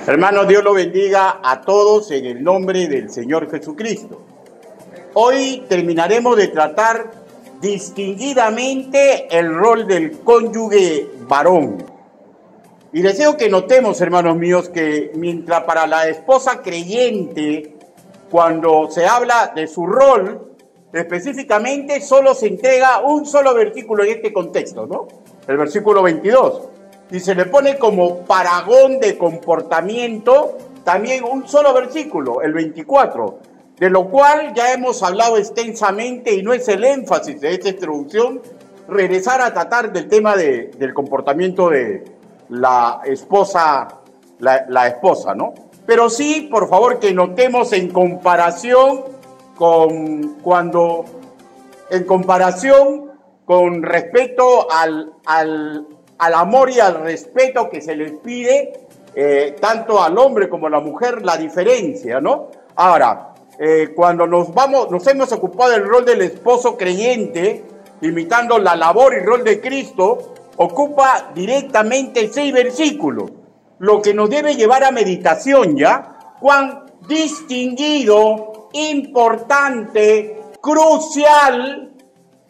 Hermanos, Dios lo bendiga a todos en el nombre del Señor Jesucristo. Hoy terminaremos de tratar distinguidamente el rol del cónyuge varón. Y deseo que notemos, hermanos míos, que mientras para la esposa creyente, cuando se habla de su rol, específicamente solo se entrega un solo versículo en este contexto, ¿no? El versículo 22. Y se le pone como paragón de comportamiento también un solo versículo, el 24, de lo cual ya hemos hablado extensamente y no es el énfasis de esta introducción regresar a tratar del tema del comportamiento de la esposa, la esposa, ¿no? Pero sí, por favor, que notemos en comparación con respecto al amor y al respeto que se les pide, tanto al hombre como a la mujer, la diferencia, ¿no? Ahora, cuando nos hemos ocupado del rol del esposo creyente, imitando la labor y rol de Cristo, ocupa directamente 6 versículos, lo que nos debe llevar a meditación, ¿ya? Cuán distinguido, importante, crucial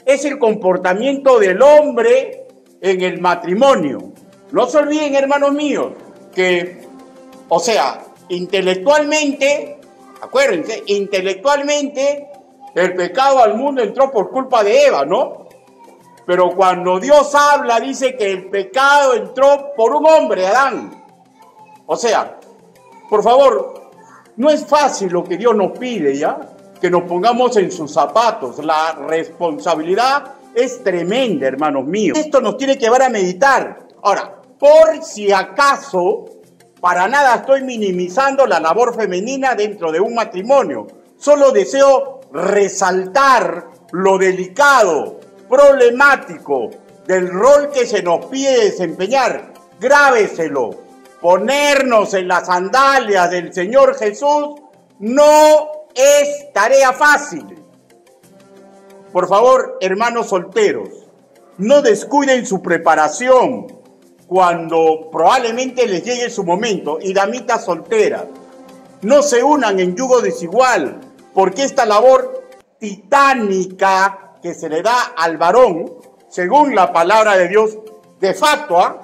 es el comportamiento del hombre en el matrimonio. No se olviden, hermanos míos, que, intelectualmente, acuérdense, intelectualmente el pecado al mundo entró por culpa de Eva, ¿no? Pero cuando Dios habla, dice que el pecado entró por un hombre, Adán. O sea, por favor, no es fácil lo que Dios nos pide, ¿ya? Que nos pongamos en sus zapatos. La responsabilidad es tremenda, hermanos míos. Esto nos tiene que llevar a meditar. Ahora, por si acaso, para nada estoy minimizando la labor femenina dentro de un matrimonio. Solo deseo resaltar lo delicado, problemático del rol que se nos pide desempeñar. Grábeselo. Ponernos en las sandalias del Señor Jesús no es tarea fácil. Por favor, hermanos solteros, no descuiden su preparación cuando probablemente les llegue su momento. Y damitas solteras, no se unan en yugo desigual, porque esta labor titánica que se le da al varón, según la palabra de Dios, de facto,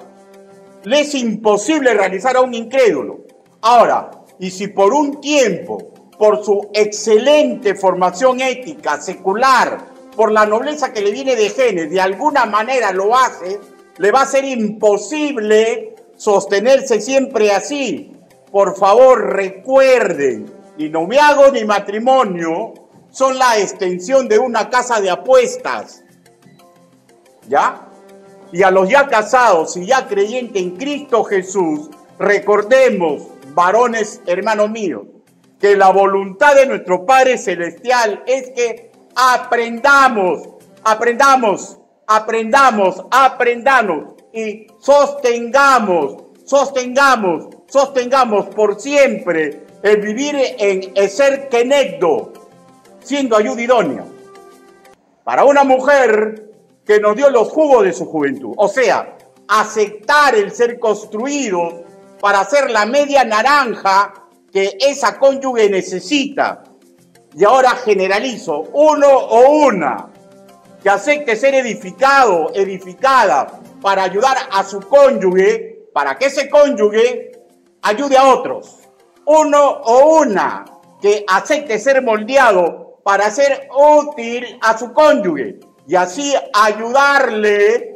le es imposible realizar a un incrédulo. Ahora, y si por un tiempo, por su excelente formación ética, secular, por la nobleza que le viene de genes, de alguna manera lo hace, le va a ser imposible sostenerse siempre así. Por favor, recuerden, ni noviazgo ni matrimonio son la extensión de una casa de apuestas, ¿ya? Y a los ya casados y ya creyentes en Cristo Jesús, recordemos, varones, hermanos míos, que la voluntad de nuestro Padre Celestial es que aprendamos y sostengamos por siempre el vivir en Eser Kenegdo, siendo ayuda idónea para una mujer que nos dio los jugos de su juventud. O sea, aceptar el ser construido para ser la media naranja que esa cónyuge necesita. Y ahora generalizo, uno o una que acepte ser edificado, edificada para ayudar a su cónyuge, para que ese cónyuge ayude a otros. Uno o una que acepte ser moldeado para ser útil a su cónyuge y así ayudarla,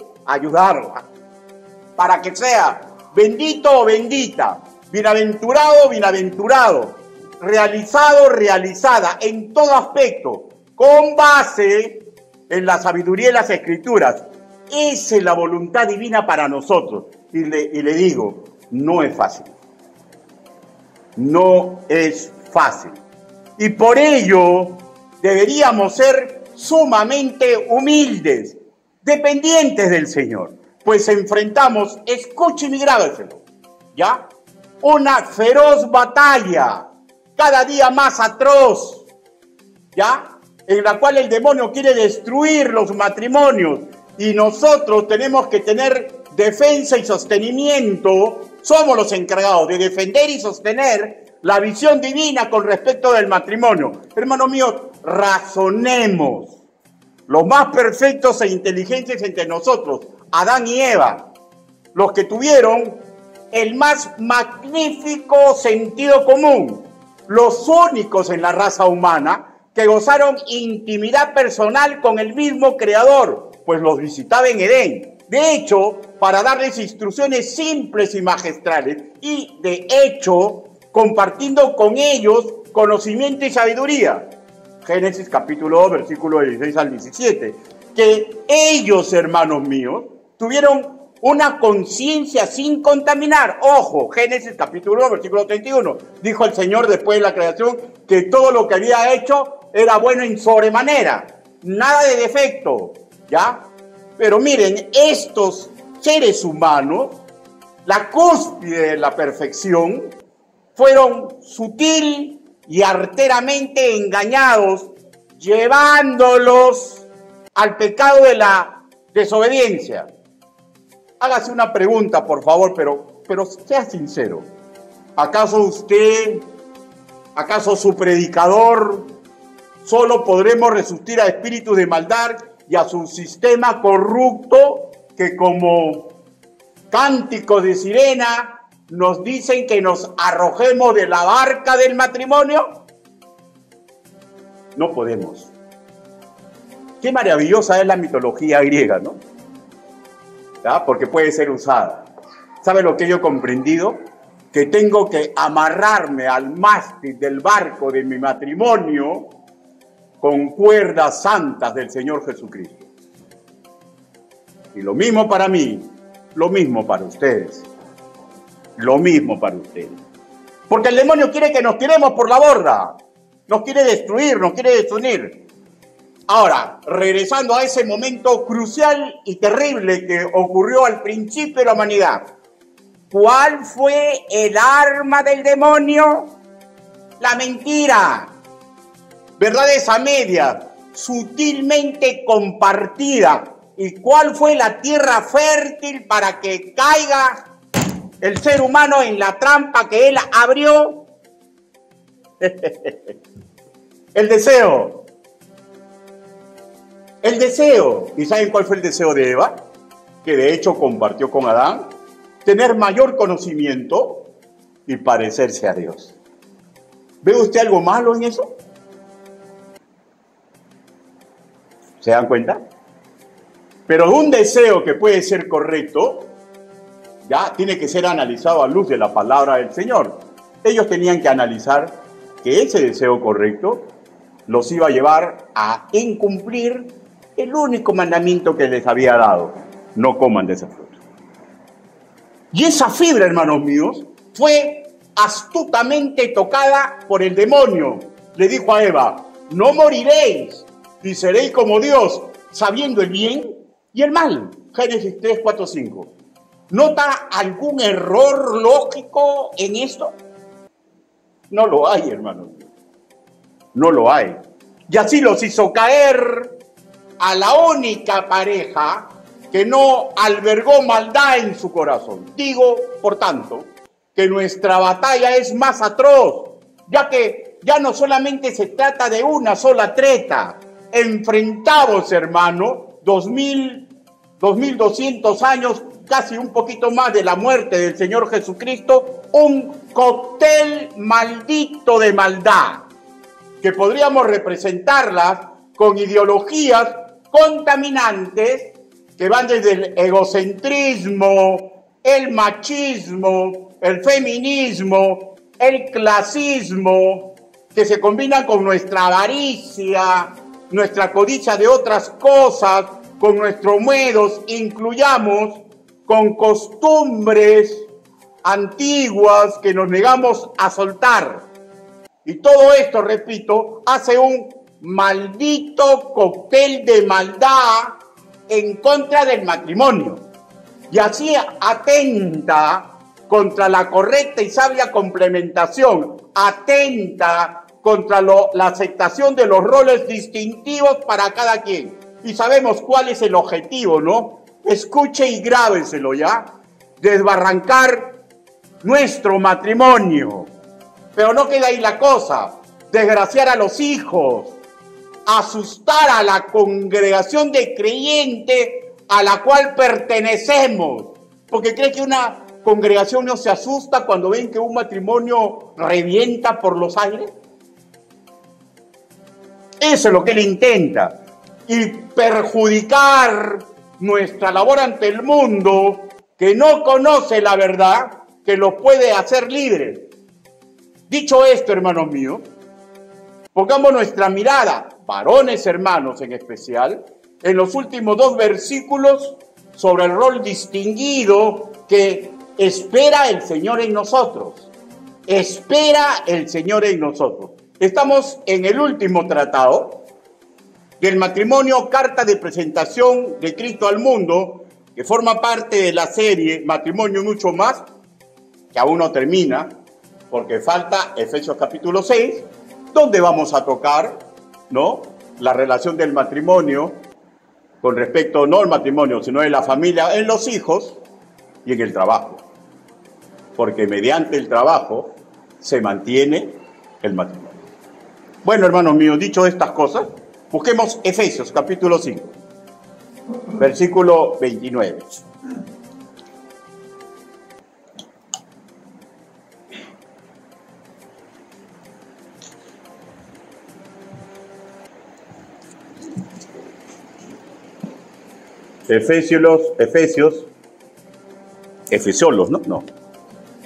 para que sea bendito o bendita, bienaventurado o bienaventurado, realizado o realizada en todo aspecto, con base en la sabiduría de las Escrituras. Esa es la voluntad divina para nosotros. Y le digo, no es fácil. No es fácil. Y por ello deberíamos ser sumamente humildes, dependientes del Señor. Pues enfrentamos, escuchen y grábenselo, ¿ya? Una feroz batalla, cada día más atroz, ¿ya? En la cual el demonio quiere destruir los matrimonios y nosotros tenemos que tener defensa y sostenimiento somos los encargados de defender y sostener la visión divina con respecto del matrimonio. Hermanos míos, razonemos. Los más perfectos e inteligentes entre nosotros, Adán y Eva, los que tuvieron el más magnífico sentido común, los únicos en la raza humana que gozaron intimidad personal con el mismo Creador, pues los visitaba en Edén. De hecho, para darles instrucciones simples y magistrales, y de hecho, compartiendo con ellos conocimiento y sabiduría. Génesis capítulo 2, versículo 16 al 17. Que ellos, hermanos míos, tuvieron una conciencia sin contaminar. Ojo, Génesis capítulo 2, versículo 31. Dijo el Señor después de la creación que todo lo que había hecho era bueno en sobremanera. Nada de defecto, ¿ya? Pero miren, estos seres humanos, la cúspide de la perfección, fueron sutil y arteramente engañados, llevándolos al pecado de la desobediencia. Hágase una pregunta, por favor, pero sea sincero. ¿Acaso usted, acaso su predicador, solo podremos resistir a espíritus de maldad y a su sistema corrupto que como cánticos de sirena nos dicen que nos arrojemos de la barca del matrimonio? No podemos. Qué maravillosa es la mitología griega, ¿no? ¿Ya? Porque puede ser usada. ¿Sabe lo que yo he comprendido? Que tengo que amarrarme al mástil del barco de mi matrimonio con cuerdas santas del Señor Jesucristo. Y lo mismo para mí, lo mismo para ustedes. Lo mismo para ustedes. Porque el demonio quiere que nos tiremos por la borda. Nos quiere destruir, nos quiere desunir. Ahora, regresando a ese momento crucial y terrible que ocurrió al principio de la humanidad. ¿Cuál fue el arma del demonio? La mentira. Verdades a medias, sutilmente compartida. ¿Y cuál fue la tierra fértil para que caiga el ser humano en la trampa que él abrió? El deseo. El deseo. ¿Y saben cuál fue el deseo de Eva? Que de hecho compartió con Adán. Tener mayor conocimiento y parecerse a Dios. ¿Ve usted algo malo en eso? ¿Se dan cuenta? Pero un deseo que puede ser correcto, ya tiene que ser analizado a luz de la palabra del Señor. Ellos tenían que analizar que ese deseo correcto los iba a llevar a incumplir el único mandamiento que les había dado: no coman de esa fruta. Y esa fibra, hermanos míos, fue astutamente tocada por el demonio. Le dijo a Eva: no moriréis y seréis como Dios, sabiendo el bien y el mal. Génesis 3, 4, 5. ¿Nota algún error lógico en esto? No lo hay, hermanos. No lo hay. Y así los hizo caer a la única pareja que no albergó maldad en su corazón. Digo, por tanto, que nuestra batalla es más atroz, ya que ya no solamente se trata de una sola treta. Enfrentamos, hermano, 2200 años, casi un poquito más de la muerte del Señor Jesucristo, un cóctel maldito de maldad, que podríamos representarlas con ideologías contaminantes que van desde el egocentrismo, el machismo, el feminismo, el clasismo, que se combinan con nuestra avaricia, nuestra codicia de otras cosas, con nuestros miedos, incluyamos con costumbres antiguas que nos negamos a soltar. Y todo esto, repito, hace un maldito cóctel de maldad en contra del matrimonio. Y así atenta contra la correcta y sabia complementación, atenta contra la aceptación de los roles distintivos para cada quien. Y sabemos cuál es el objetivo, ¿no? Escuche y grábeselo, ¿ya? Desbarrancar nuestro matrimonio. Pero no queda ahí la cosa, desgraciar a los hijos, asustar a la congregación de creyentes a la cual pertenecemos, porque cree que una congregación no se asusta cuando ven que un matrimonio revienta por los aires. Eso es lo que él intenta, y perjudicar nuestra labor ante el mundo que no conoce la verdad, que los puede hacer libres. Dicho esto, hermanos míos, pongamos nuestra mirada, varones hermanos en especial, en los últimos 2 versículos sobre el rol distinguido que espera el Señor en nosotros. Espera el Señor en nosotros. Estamos en el último tratado del matrimonio, carta de presentación de Cristo al mundo, que forma parte de la serie Matrimonio Mucho Más, que aún no termina, porque falta Efesios capítulo 6, donde vamos a tocar, ¿no?, la relación del matrimonio con respecto, no al matrimonio, sino de la familia, en los hijos y en el trabajo. Porque mediante el trabajo se mantiene el matrimonio. Bueno, hermanos míos, dicho estas cosas, busquemos Efesios capítulo 5, versículo 29.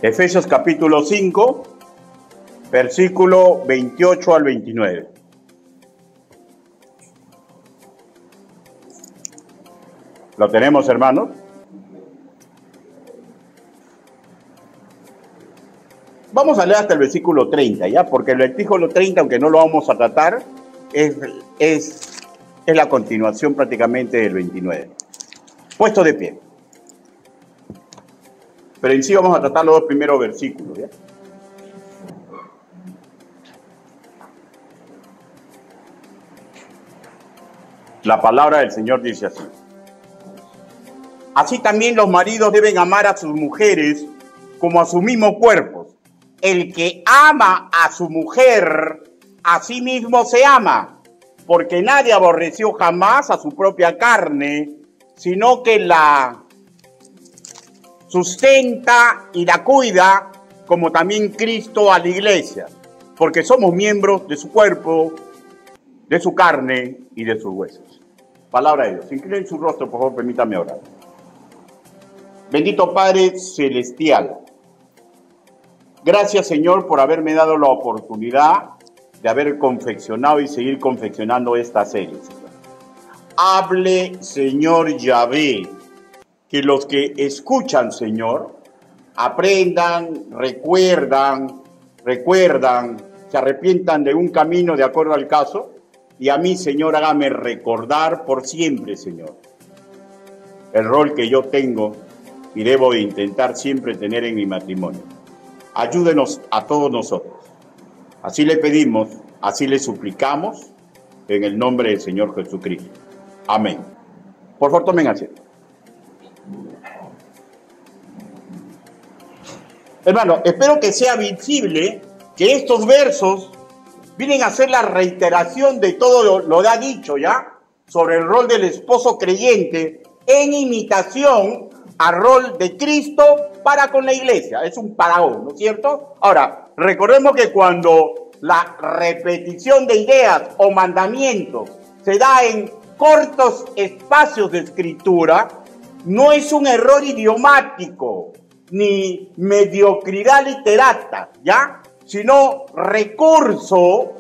Efesios capítulo 5, versículo 28 al 29. ¿Lo tenemos, hermanos? Vamos a leer hasta el versículo 30, ¿ya? Porque el versículo 30, aunque no lo vamos a tratar, es la continuación prácticamente del 29. Puesto de pie. Pero en sí vamos a tratar los 2 primeros versículos, ¿ya? La palabra del Señor dice así: así también los maridos deben amar a sus mujeres como a sus mismos cuerpos. El que ama a su mujer, a sí mismo se ama, porque nadie aborreció jamás a su propia carne, sino que la sustenta y la cuida, como también Cristo a la iglesia, porque somos miembros de su cuerpo, de su carne y de sus huesos. Palabra de Dios. Inclinen su rostro, por favor, permítame orar. Bendito Padre Celestial, gracias, Señor, por haberme dado la oportunidad de haber confeccionado y seguir confeccionando esta serie, Señor. Hable, Señor Yahvé, que los que escuchan, Señor, aprendan, recuerdan, se arrepientan de un camino de acuerdo al caso, y a mí, Señor, hágame recordar por siempre, Señor, el rol que yo tengo y debo de intentar siempre tener en mi matrimonio. Ayúdenos a todos nosotros. Así le pedimos, así le suplicamos, en el nombre del Señor Jesucristo. Amén. Por favor, tomen asiento. Hermano, espero que sea visible que estos versos vienen a ser la reiteración de todo lo que ha dicho ya sobre el rol del esposo creyente en imitación al rol de Cristo para con la iglesia. Es un paragón, ¿no es cierto? Ahora, recordemos que cuando la repetición de ideas o mandamientos se da en cortos espacios de escritura, no es un error idiomático ni mediocridad literata, ¿ya? Sino recurso,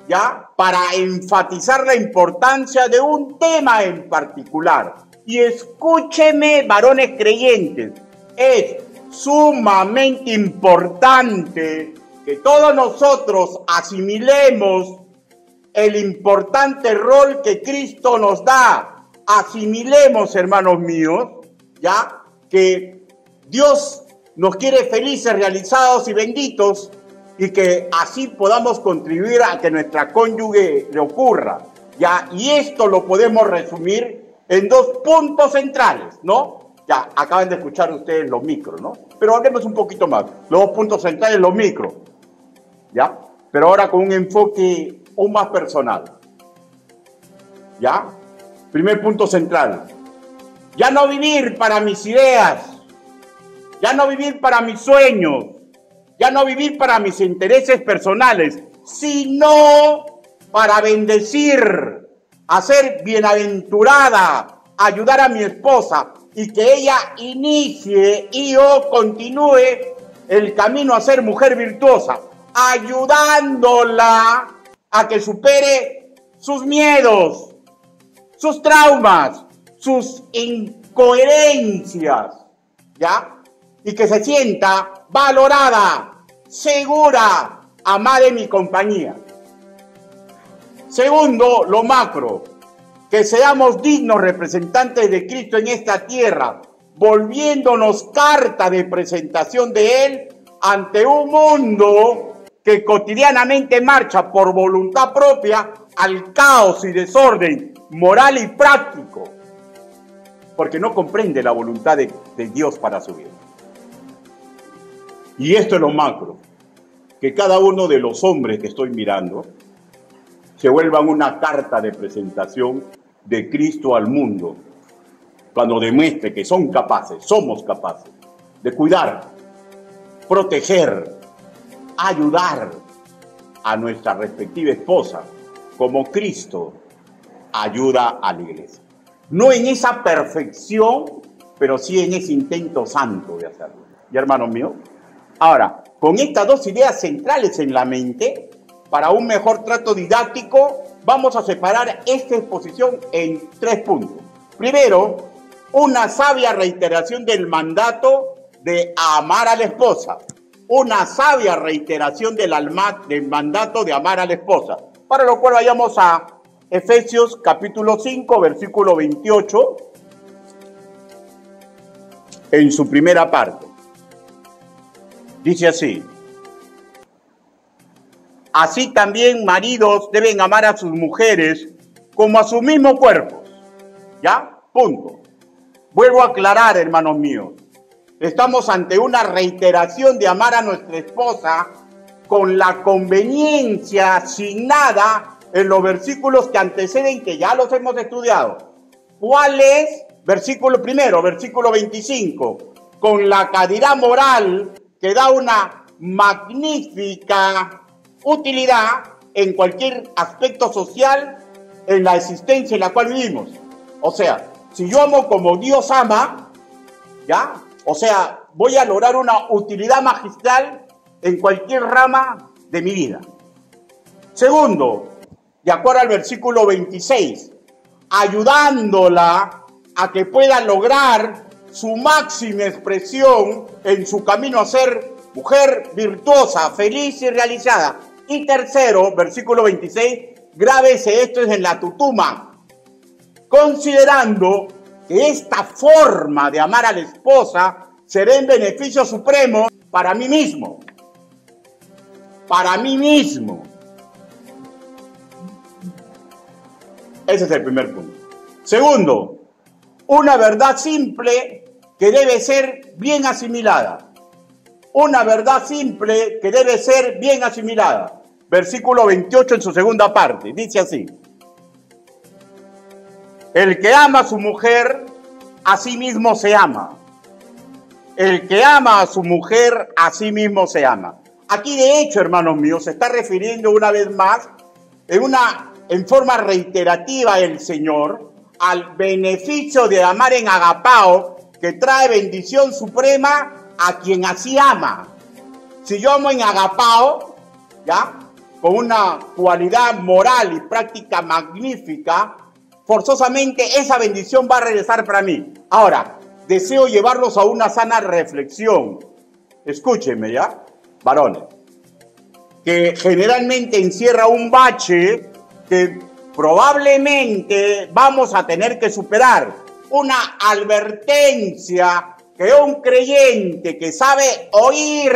¿ya?, para enfatizar la importancia de un tema en particular. Y escúcheme, varones creyentes, es sumamente importante que todos nosotros asimilemos el importante rol que Cristo nos da. Asimilemos, hermanos míos, ¿ya?, que Dios nos quiere felices, realizados y benditos, y que así podamos contribuir a que nuestra cónyuge le ocurra, ¿ya? Y esto lo podemos resumir en 2 puntos centrales, ¿no? Ya, acaban de escuchar ustedes los micros, ¿no? Pero hablemos un poquito más. Los 2 puntos centrales, los micros. ¿Ya? Pero ahora con un enfoque aún más personal. ¿Ya? Primer punto central. Ya no vivir para mis ideas. Ya no vivir para mis sueños. Ya no vivir para mis intereses personales, sino para bendecir, hacer bienaventurada, ayudar a mi esposa y que ella inicie y o continúe el camino a ser mujer virtuosa, ayudándola a que supere sus miedos, sus traumas, sus incoherencias, ¿ya? Y que se sienta valorada, segura, amada en mi compañía. Segundo, lo macro, que seamos dignos representantes de Cristo en esta tierra, volviéndonos carta de presentación de Él ante un mundo que cotidianamente marcha por voluntad propia al caos y desorden moral y práctico, porque no comprende la voluntad de Dios para su vida. Y esto es lo macro, que cada uno de los hombres que estoy mirando se vuelvan una carta de presentación de Cristo al mundo, cuando demuestre que son capaces, somos capaces de cuidar, proteger, ayudar a nuestra respectiva esposa, como Cristo ayuda a la iglesia. No en esa perfección, pero sí en ese intento santo de hacerlo. ¿Y hermanos míos? Ahora, con estas 2 ideas centrales en la mente, para un mejor trato didáctico, vamos a separar esta exposición en 3 puntos. Primero, una sabia reiteración del mandato de amar a la esposa. Una sabia reiteración del mandato de amar a la esposa. Para lo cual vayamos a Efesios capítulo 5, versículo 28, en su primera parte. Dice así: así también maridos deben amar a sus mujeres como a sus mismos cuerpos. ¿Ya? Punto. Vuelvo a aclarar, hermanos míos. Estamos ante una reiteración de amar a nuestra esposa con la conveniencia asignada en los versículos que anteceden, que ya los hemos estudiado. ¿Cuál es? Versículo primero, versículo 25. Con la calidad moral que da una magnífica utilidad en cualquier aspecto social en la existencia en la cual vivimos. O sea, si yo amo como Dios ama, ¿ya? O sea, voy a lograr una utilidad magistral en cualquier rama de mi vida. Segundo, de acuerdo al versículo 26, ayudándola a que pueda lograr su máxima expresión en su camino a ser mujer virtuosa, feliz y realizada. Y tercero, versículo 26, grábese esto en la tutuma, considerando que esta forma de amar a la esposa será en beneficio supremo para mí mismo. Para mí mismo. Ese es el primer punto. Segundo, una verdad simple que debe ser bien asimilada. Una verdad simple que debe ser bien asimilada. Versículo 28 en su segunda parte. Dice así: el que ama a su mujer, a sí mismo se ama. El que ama a su mujer, a sí mismo se ama. Aquí, de hecho, hermanos míos, se está refiriendo una vez más, en forma reiterativa, el Señor, al beneficio de amar en agapao, que trae bendición suprema a quien así ama. Si yo amo en agapao, ¿ya?, con una cualidad moral y práctica magnífica, forzosamente esa bendición va a regresar para mí. Ahora, deseo llevarlos a una sana reflexión. Escúchenme, ¿ya?, varones, que generalmente encierra un bache que probablemente vamos a tener que superar. Una advertencia que un creyente que sabe oír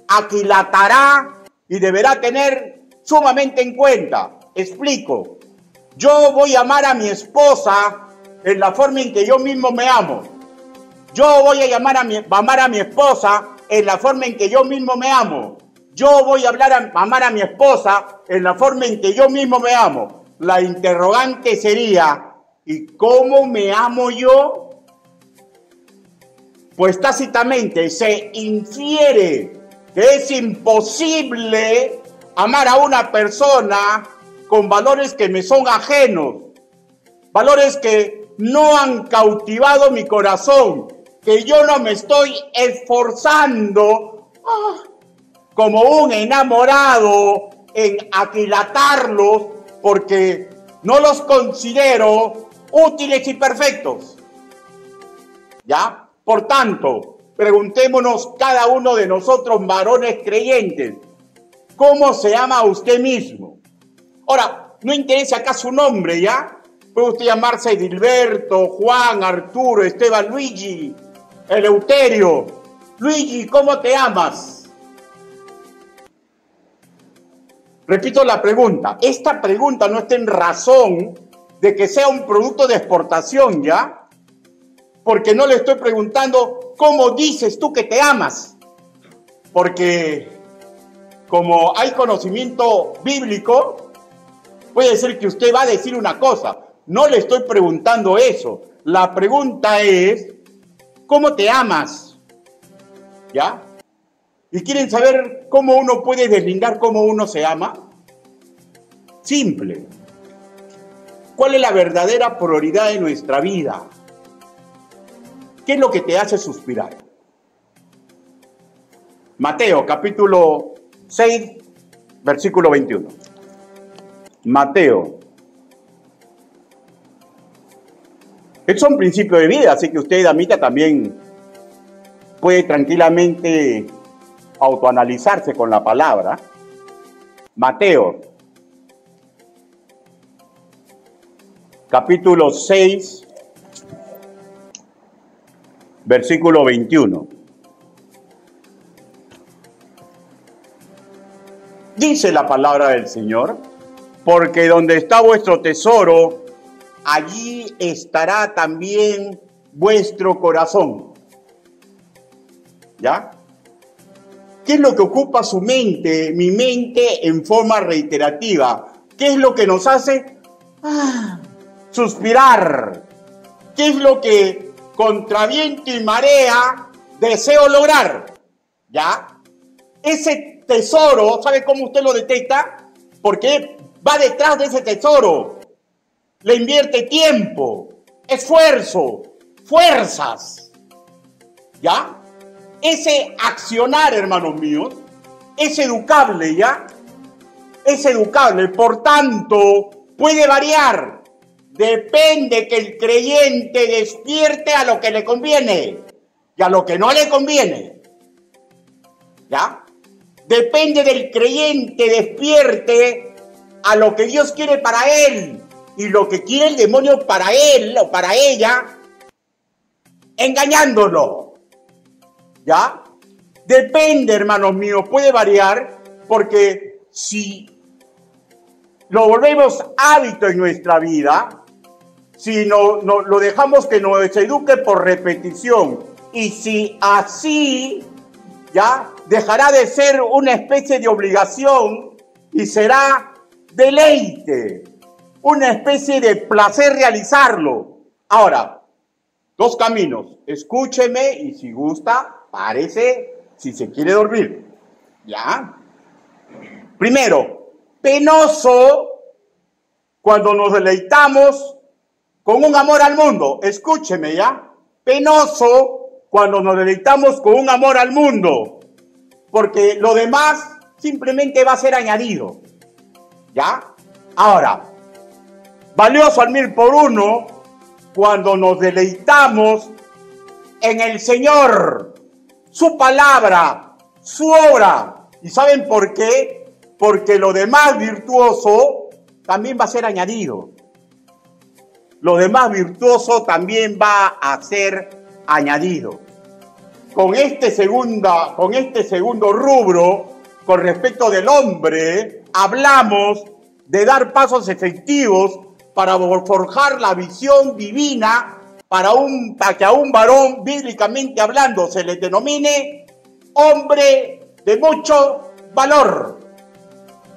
aquilatará y deberá tener sumamente en cuenta. Explico. Yo voy a amar a mi esposa en la forma en que yo mismo me amo. Yo voy a amar a mi esposa en la forma en que yo mismo me amo. Yo voy a amar a mi esposa en la forma en que yo mismo me amo. La interrogante sería, ¿y cómo me amo yo? Pues tácitamente se infiere que es imposible amar a una persona con valores que me son ajenos, valores que no han cautivado mi corazón, que yo no me estoy esforzando como un enamorado en aquilatarlos porque no los considero útiles y perfectos. ¿Ya? Por tanto, preguntémonos cada uno de nosotros, varones creyentes, ¿cómo se ama a usted mismo? Ahora, no interesa acá su nombre, ¿ya? Puede usted llamarse Edilberto, Juan, Arturo, Esteban, Luigi, Eleuterio. Luigi, ¿cómo te amas? Repito la pregunta. Esta pregunta no está en razón de que sea un producto de exportación, ¿ya? Porque no le estoy preguntando cómo dices tú que te amas. Porque como hay conocimiento bíblico, puede ser que usted va a decir una cosa. No le estoy preguntando eso. La pregunta es, ¿cómo te amas? ¿Ya? ¿Y quieren saber cómo uno puede deslindar cómo uno se ama? Simple. ¿Cuál es la verdadera prioridad de nuestra vida? ¿Qué es lo que te hace suspirar? Mateo, capítulo 6, versículo 21. Mateo. Es un principio de vida, así que usted, damita, también puede tranquilamente autoanalizarse con la palabra. Mateo, capítulo 6, versículo 21. Dice la palabra del Señor, porque donde está vuestro tesoro, allí estará también vuestro corazón. ¿Ya? ¿Qué es lo que ocupa su mente, mi mente, en forma reiterativa? ¿Qué es lo que nos hace suspirar? ¿Qué es lo que contra viento y marea deseo lograr? ¿Ya? Ese tesoro, ¿sabe cómo usted lo detecta? Porque va detrás de ese tesoro. Le invierte tiempo, esfuerzo, fuerzas. ¿Ya? Ese accionar, hermanos míos, es educable, ¿ya? Es educable, por tanto, puede variar. Depende que el creyente despierte a lo que le conviene y a lo que no le conviene. ¿Ya? Depende del creyente despierte a lo que Dios quiere para él y lo que quiere el demonio para él o para ella, engañándolo. ¿Ya? Depende, hermanos míos, puede variar, porque si lo volvemos hábito en nuestra vida, si no lo dejamos que nos eduque por repetición, y si así, ¿ya? Dejará de ser una especie de obligación y será deleite, una especie de placer realizarlo. Ahora, dos caminos, escúcheme y si gusta, párese si se quiere dormir. ¿Ya? Primero, penoso cuando nos deleitamos con un amor al mundo. Escúcheme, ¿ya? Penoso cuando nos deleitamos con un amor al mundo. Porque lo demás simplemente va a ser añadido. ¿Ya? Ahora, valioso al 1000 por 1 cuando nos deleitamos en el Señor, su palabra, su obra. ¿Y saben por qué? Porque lo demás virtuoso también va a ser añadido. Lo demás virtuoso también va a ser añadido. Con este segundo rubro, con respecto del hombre, hablamos de dar pasos efectivos para forjar la visión divina para que a un varón, bíblicamente hablando, se le denomine hombre de mucho valor.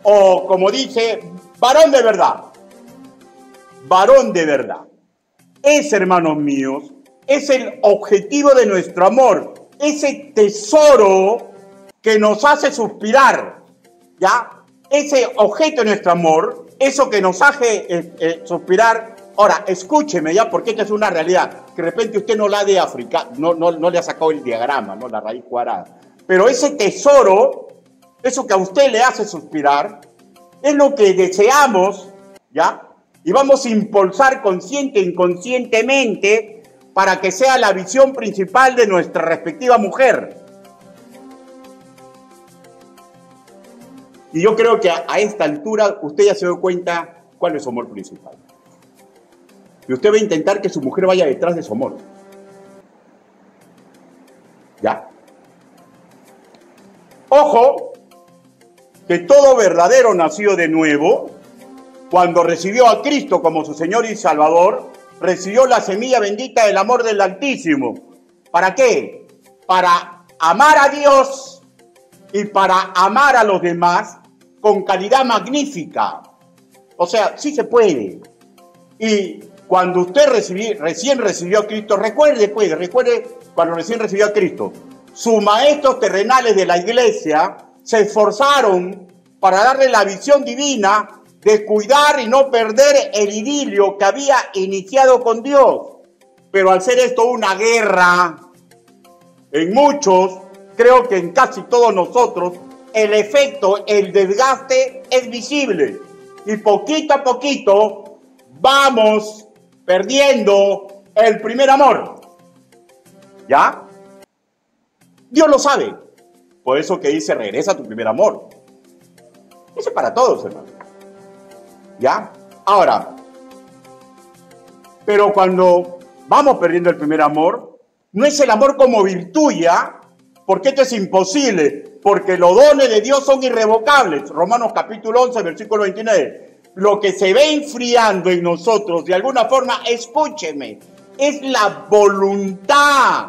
O como dice, varón de verdad. Varón de verdad. Ese, hermanos míos, es el objetivo de nuestro amor. Ese tesoro que nos hace suspirar, ¿ya? Ese objeto de nuestro amor, eso que nos hace suspirar. Ahora, escúcheme ya, porque esta es una realidad, que de repente usted no la de África, no le ha sacado el diagrama, ¿no? La raíz cuadrada. Pero ese tesoro, eso que a usted le hace suspirar, es lo que deseamos, ¿ya? Y vamos a impulsar consciente e inconscientemente para que sea la visión principal de nuestra respectiva mujer. Y yo creo que a esta altura usted ya se dio cuenta cuál es su amor principal. Y usted va a intentar que su mujer vaya detrás de su amor. ¿Ya? Ojo, que todo verdadero nacido de nuevo, cuando recibió a Cristo como su Señor y Salvador, recibió la semilla bendita del amor del Altísimo. ¿Para qué? Para amar a Dios y para amar a los demás con calidad magnífica. O sea, sí se puede. Y cuando usted recién recibió a Cristo, recuerde cuando recién recibió a Cristo, sus maestros terrenales de la iglesia se esforzaron para darle la visión divina de cuidar y no perder el idilio que había iniciado con Dios. Pero al ser esto una guerra, en muchos, creo que en casi todos nosotros, el efecto, el desgaste es visible. Y poquito a poquito vamos perdiendo el primer amor. ¿Ya? Dios lo sabe. Por eso que dice, regresa a tu primer amor. Eso es para todos, hermano. ¿Ya? Ahora, pero cuando vamos perdiendo el primer amor, no es el amor como virtud, ¿ya? Porque esto es imposible, porque los dones de Dios son irrevocables. Romanos capítulo 11, versículo 29. Lo que se ve enfriando en nosotros, de alguna forma, escúcheme, es la voluntad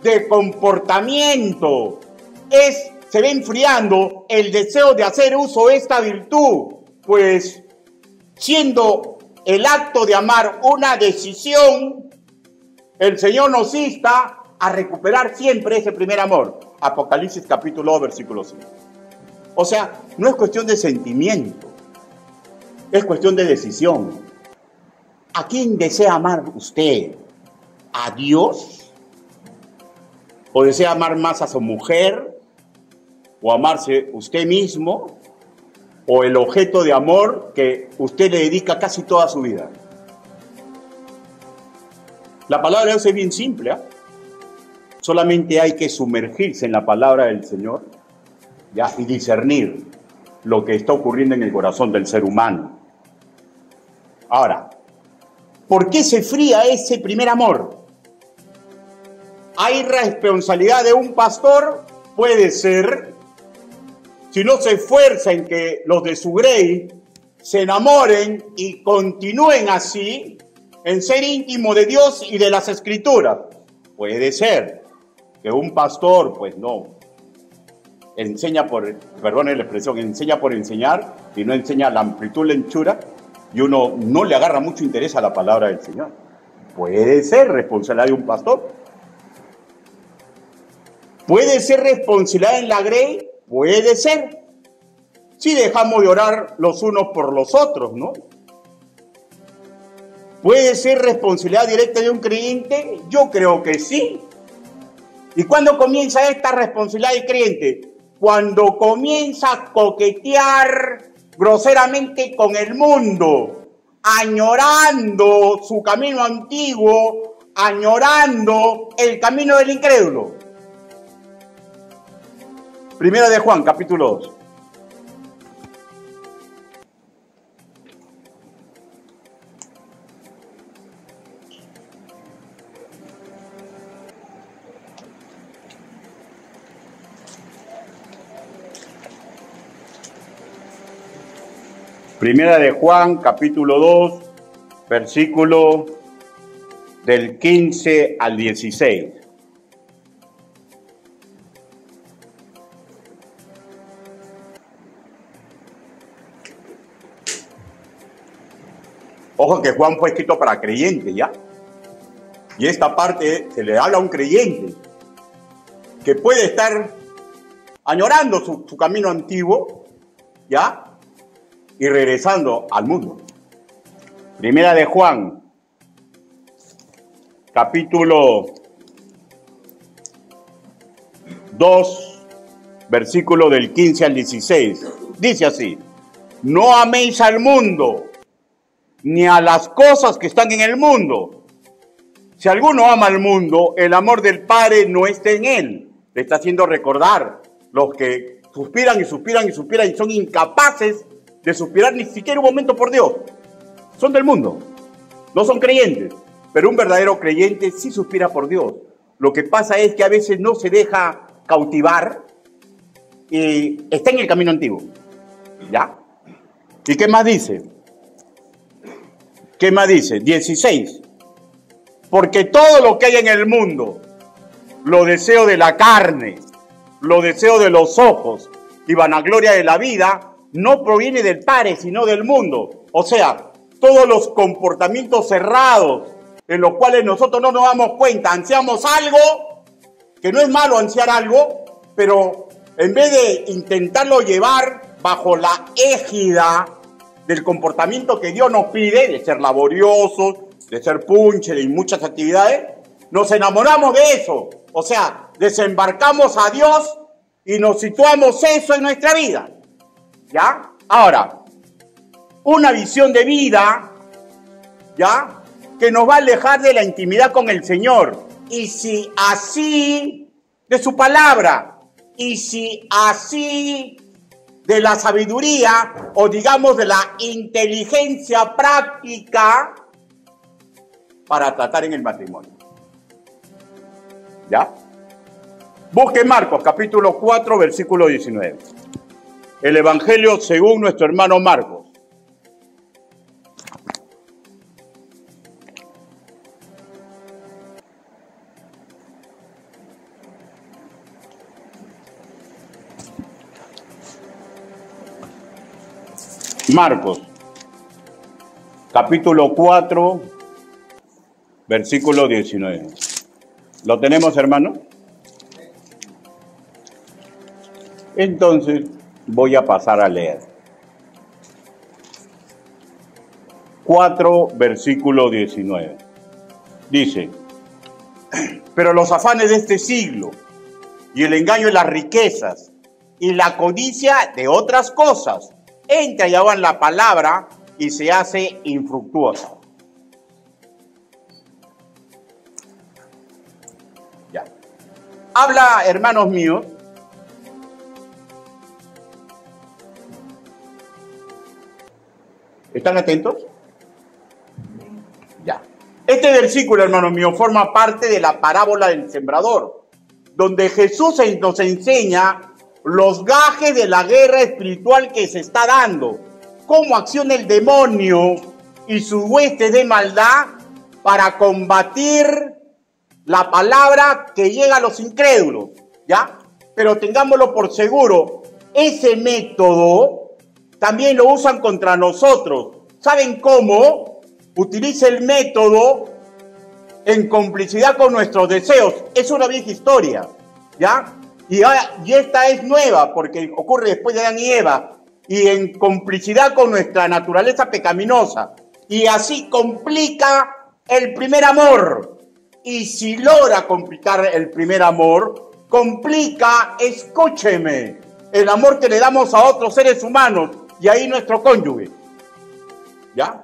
de comportamiento. Se ve enfriando el deseo de hacer uso de esta virtud, pues siendo el acto de amar una decisión, el Señor nos insta a recuperar siempre ese primer amor. Apocalipsis capítulo 2, versículo 5. O sea, no es cuestión de sentimiento, es cuestión de decisión. ¿A quién desea amar usted? ¿A Dios? ¿O desea amar más a su mujer? ¿O amarse usted mismo? ¿O el objeto de amor que usted le dedica casi toda su vida? La palabra de Dios es bien simple, ¿eh? Solamente hay que sumergirse en la palabra del Señor, ¿ya? Y discernir lo que está ocurriendo en el corazón del ser humano. Ahora, ¿por qué se fría ese primer amor? ¿Hay responsabilidad de un pastor? Puede ser. Si no se esfuerza en que los de su grey se enamoren y continúen así, en ser íntimo de Dios y de las Escrituras. Puede ser que un pastor, pues no, enseña perdone la expresión, enseña por enseñar y no enseña la amplitud, la anchura, y uno no le agarra mucho interés a la palabra del Señor. Puede ser responsabilidad de un pastor. Puede ser responsabilidad en la grey. Puede ser. Si dejamos de orar los unos por los otros, ¿no? ¿Puede ser responsabilidad directa de un creyente? Yo creo que sí. ¿Y cuándo comienza esta responsabilidad del creyente? Cuando comienza a coquetear groseramente con el mundo, añorando su camino antiguo, añorando el camino del incrédulo. Primera de Juan, capítulo 2. Primera de Juan, capítulo 2, versículo del 15 al 16. Ojo que Juan fue escrito para creyentes, ¿ya? Y esta parte se le habla a un creyente que puede estar añorando su camino antiguo, ¿ya? Y regresando al mundo. Primera de Juan, capítulo 2, versículo del 15 al 16. Dice así: no améis al mundo, ni a las cosas que están en el mundo. Si alguno ama al mundo, el amor del Padre no está en él. Le está haciendo recordar los que suspiran y suspiran y suspiran y son incapaces de suspirar ni siquiera un momento por Dios. Son del mundo, no son creyentes, pero un verdadero creyente sí suspira por Dios. Lo que pasa es que a veces no se deja cautivar y está en el camino antiguo, ¿ya? ¿Y qué más dice? ¿Qué más dice? 16. Porque todo lo que hay en el mundo, lo deseo de la carne, lo deseo de los ojos y vanagloria de la vida, no proviene del Padre, sino del mundo. O sea, todos los comportamientos cerrados en los cuales nosotros no nos damos cuenta, ansiamos algo, que no es malo ansiar algo, pero en vez de intentarlo llevar bajo la égida del comportamiento que Dios nos pide, de ser laboriosos, de ser punche, de muchas actividades, nos enamoramos de eso. O sea, desembarcamos a Dios y nos situamos eso en nuestra vida. ¿Ya? Ahora, una visión de vida, ¿ya? Que nos va a alejar de la intimidad con el Señor. Y si así, de su palabra, y si así, de la sabiduría, o digamos de la inteligencia práctica, para tratar en el matrimonio. ¿Ya? Busque Marcos, capítulo 4, versículo 19. El Evangelio según nuestro hermano Marcos. Marcos, capítulo 4, versículo 19. ¿Lo tenemos, hermano? Entonces voy a pasar a leer. 4, versículo 19. Dice: pero los afanes de este siglo y el engaño de las riquezas y la codicia de otras cosas entra y ahogan la palabra y se hace infructuosa. Ya. Habla, hermanos míos, ¿están atentos? Ya. Este versículo, hermanos míos, forma parte de la parábola del sembrador, donde Jesús nos enseña los gajes de la guerra espiritual que se está dando, cómo acciona el demonio y sus huestes de maldad para combatir la palabra que llega a los incrédulos, ¿ya? Pero tengámoslo por seguro, ese método también lo usan contra nosotros. ¿Saben cómo? Utiliza el método en complicidad con nuestros deseos. Es una vieja historia, ¿ya? Y esta es nueva porque ocurre después de Adán y Eva y en complicidad con nuestra naturaleza pecaminosa. Y así complica el primer amor. Y si logra complicar el primer amor, complica, escúcheme, el amor que le damos a otros seres humanos y ahí nuestro cónyuge. ¿Ya?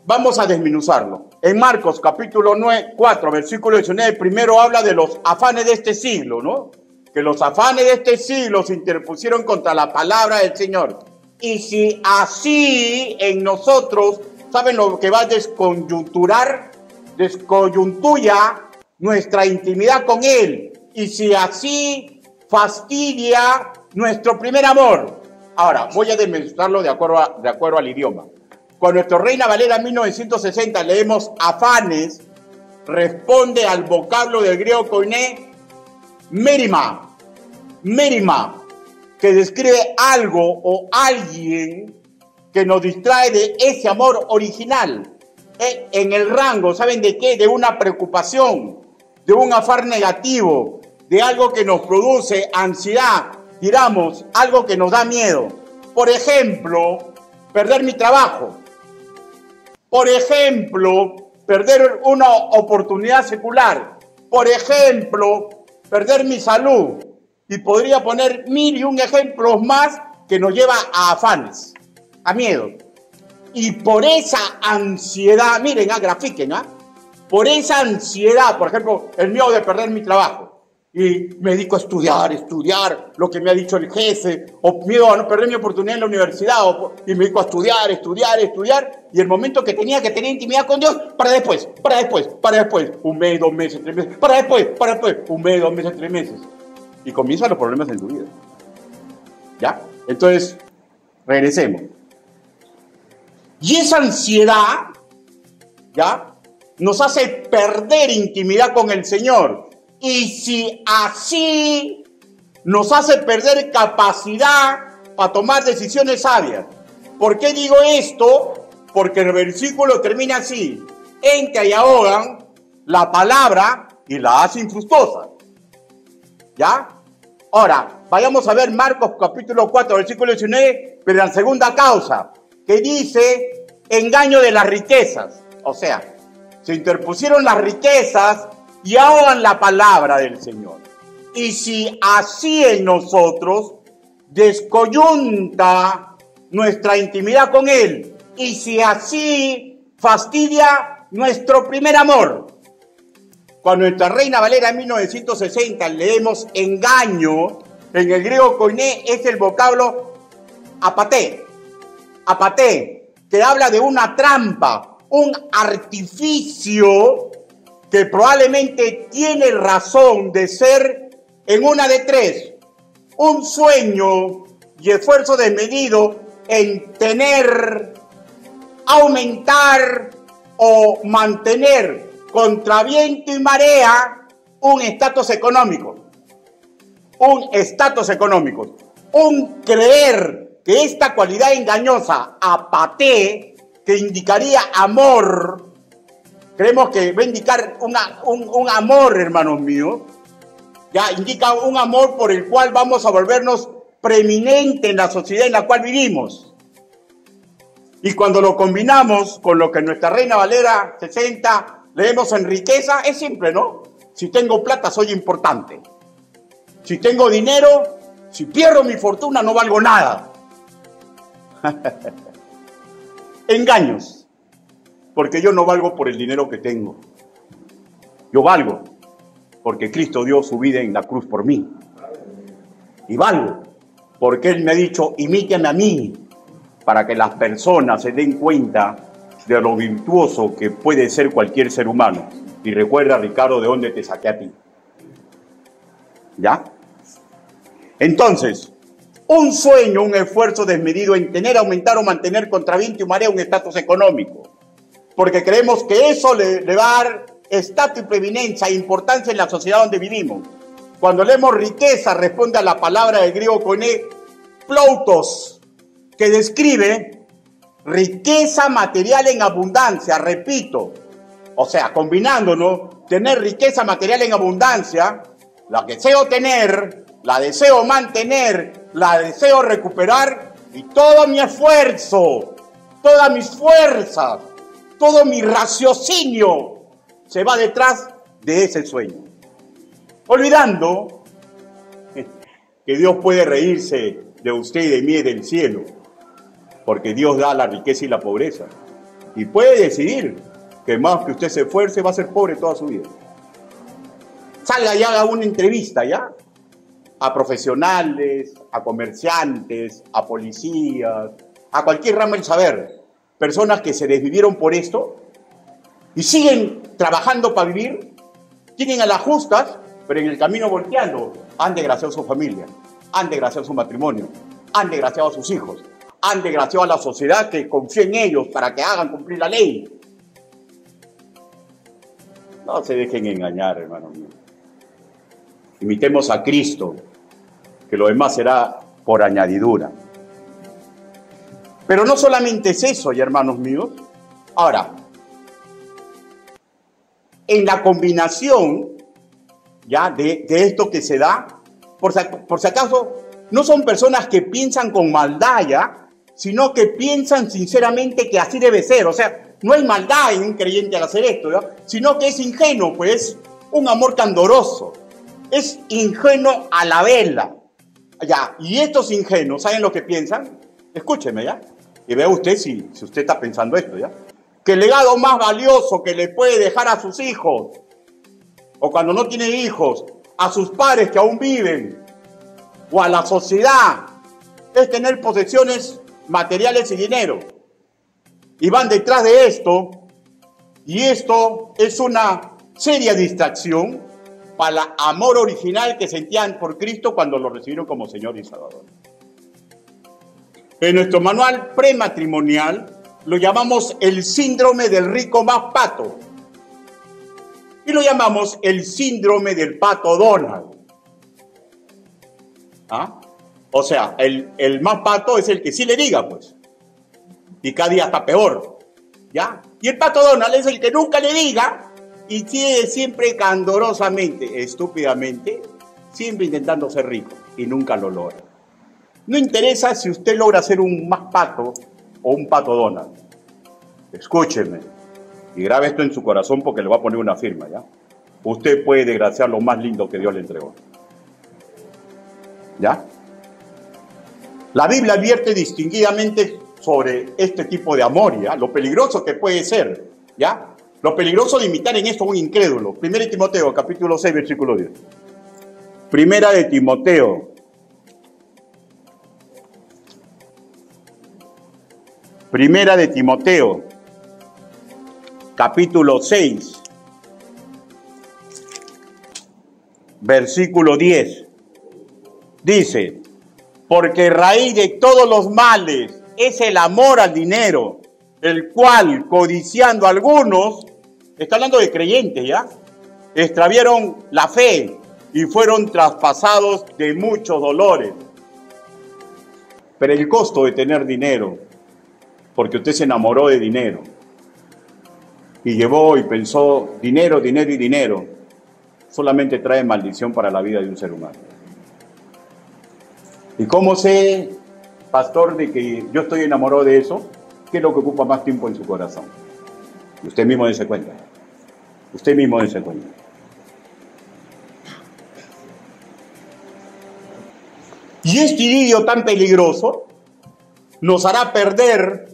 Vamos a desmenuzarlo. En Marcos capítulo 4, versículo 19, primero habla de los afanes de este siglo, ¿no? Que los afanes de este siglo se interpusieron contra la palabra del Señor. Y si así en nosotros, ¿saben lo que va a descoyuntuya nuestra intimidad con Él? Y si así fastidia nuestro primer amor. Ahora, voy a desmenuzarlo de acuerdo al idioma. Cuando nuestro Reina Valera 1960 leemos afanes, responde al vocablo del griego koiné, mérima, que describe algo o alguien que nos distrae de ese amor original, en el rango, ¿saben de qué? De una preocupación, de un afán negativo, de algo que nos produce ansiedad, digamos, algo que nos da miedo. Por ejemplo, perder mi trabajo. Por ejemplo, perder una oportunidad secular. Por ejemplo, perder mi salud. Y podría poner 1001 ejemplos más que nos lleva a afanes, a miedo. Y por esa ansiedad, miren, grafiquen, por esa ansiedad, por ejemplo, el miedo de perder mi trabajo. Y me dedico a estudiar lo que me ha dicho el jefe, o miedo a no perder mi oportunidad en la universidad, y me dedico a estudiar, y el momento que tenía que tener intimidad con Dios, para después, un mes, 2 meses, 3 meses, para después, un mes, 2 meses, 3 meses. Y comienzan los problemas en tu vida. ¿Ya? Entonces, regresemos. Y esa ansiedad, ¿ya?, nos hace perder intimidad con el Señor. Y si así nos hace perder capacidad para tomar decisiones sabias. ¿Por qué digo esto? Porque el versículo termina así: entra y ahogan la palabra y la hacen infructuosa. ¿Ya? Ahora, vayamos a ver Marcos capítulo 4, versículo 19, pero en la segunda causa, que dice engaño de las riquezas. O sea, se interpusieron las riquezas y ahogan la palabra del Señor. Y si así en nosotros descoyunta nuestra intimidad con Él, y si así fastidia nuestro primer amor. Cuando nuestra Reina Valera en 1960 leemos engaño, en el griego koiné es el vocablo apaté, que habla de una trampa, un artificio que probablemente tiene razón de ser en una de tres: un sueño y esfuerzo desmedido en tener, aumentar o mantener contra viento y marea un estatus económico. Un creer que esta cualidad engañosa, apaté, que indicaría amor, creemos que va a indicar un amor, hermanos míos, ya indica un amor por el cual vamos a volvernos preeminente en la sociedad en la cual vivimos. Y cuando lo combinamos con lo que nuestra Reina Valera 60 leemos en riqueza, es simple, ¿no? Si tengo plata, soy importante. Si tengo dinero, si pierdo mi fortuna, no valgo nada. Engaños. Porque yo no valgo por el dinero que tengo. Yo valgo porque Cristo dio su vida en la cruz por mí. Y valgo porque Él me ha dicho, imítame a mí, para que las personas se den cuenta de lo virtuoso que puede ser cualquier ser humano. Y recuerda, Ricardo, de dónde te saqué a ti. ¿Ya? Entonces, un sueño, un esfuerzo desmedido en tener, aumentar o mantener contra viento y marea un estatus económico. Porque creemos que eso le va a dar estatus y preeminencia e importancia en la sociedad donde vivimos. Cuando leemos riqueza, responde a la palabra del griego koiné, ploutos, que describe riqueza material en abundancia, repito. O sea, combinándonos, tener riqueza material en abundancia, la deseo tener, la deseo mantener, la deseo recuperar, y todo mi esfuerzo, todas mis fuerzas, todo mi raciocinio se va detrás de ese sueño. Olvidando que Dios puede reírse de usted y de mí y del cielo, porque Dios da la riqueza y la pobreza. Y puede decidir que más que usted se esfuerce, va a ser pobre toda su vida. Salga y haga una entrevista, ¿ya? A profesionales, a comerciantes, a policías, a cualquier ramo del saber. Personas que se desvivieron por esto y siguen trabajando para vivir, tienen a las justas, pero en el camino volteando, han desgraciado su familia, han desgraciado su matrimonio, han desgraciado a sus hijos, han desgraciado a la sociedad que confía en ellos para que hagan cumplir la ley. No se dejen engañar, hermanos míos. Imitemos a Cristo, que lo demás será por añadidura. Pero no solamente es eso, ya, hermanos míos. Ahora, en la combinación ya de esto que se da, por si acaso, no son personas que piensan con maldad ya, sino que piensan sinceramente que así debe ser. O sea, no hay maldad en un creyente al hacer esto, ¿ya? Sino que es ingenuo, pues, un amor candoroso. Es ingenuo a la vela. Ya, y estos ingenuos, ¿saben lo que piensan? Escúcheme, ¿ya? Y vea usted si usted está pensando esto, ¿ya? Que el legado más valioso que le puede dejar a sus hijos, o cuando no tiene hijos, a sus padres que aún viven, o a la sociedad, es tener posesiones materiales y dinero. Y van detrás de esto, y esto es una seria distracción para el amor original que sentían por Cristo cuando lo recibieron como Señor y Salvador. En nuestro manual prematrimonial lo llamamos el síndrome del rico más pato. Y lo llamamos el síndrome del pato Donald. ¿Ah? O sea, el más pato es el que sí le diga, pues. Y cada día está peor. ¿Ya? Y el pato Donald es el que nunca le diga y sigue siempre candorosamente, estúpidamente, siempre intentando ser rico y nunca lo logra. No interesa si usted logra ser un más pato o un pato Donald. Escúcheme y grabe esto en su corazón porque le voy a poner una firma, ¿ya? Usted puede desgraciar lo más lindo que Dios le entregó. ¿Ya? La Biblia advierte distinguidamente sobre este tipo de amor, ¿ya? Lo peligroso que puede ser, ¿ya? Lo peligroso de imitar en esto a un incrédulo. 1 Timoteo, capítulo 6, versículo 10. Primera de Timoteo. Primera de Timoteo, capítulo 6, versículo 10. Dice, porque raíz de todos los males es el amor al dinero, el cual, codiciando algunos, está hablando de creyentes, ¿ya? Extraviaron la fe y fueron traspasados de muchos dolores. Pero el costo de tener dinero, porque usted se enamoró de dinero y llevó y pensó dinero, dinero y dinero, solamente trae maldición para la vida de un ser humano. ¿Y cómo sé, pastor, de que yo estoy enamorado de eso? ¿Qué es lo que ocupa más tiempo en su corazón? Usted mismo dése cuenta. Usted mismo dése cuenta. Y este idilio tan peligroso nos hará perder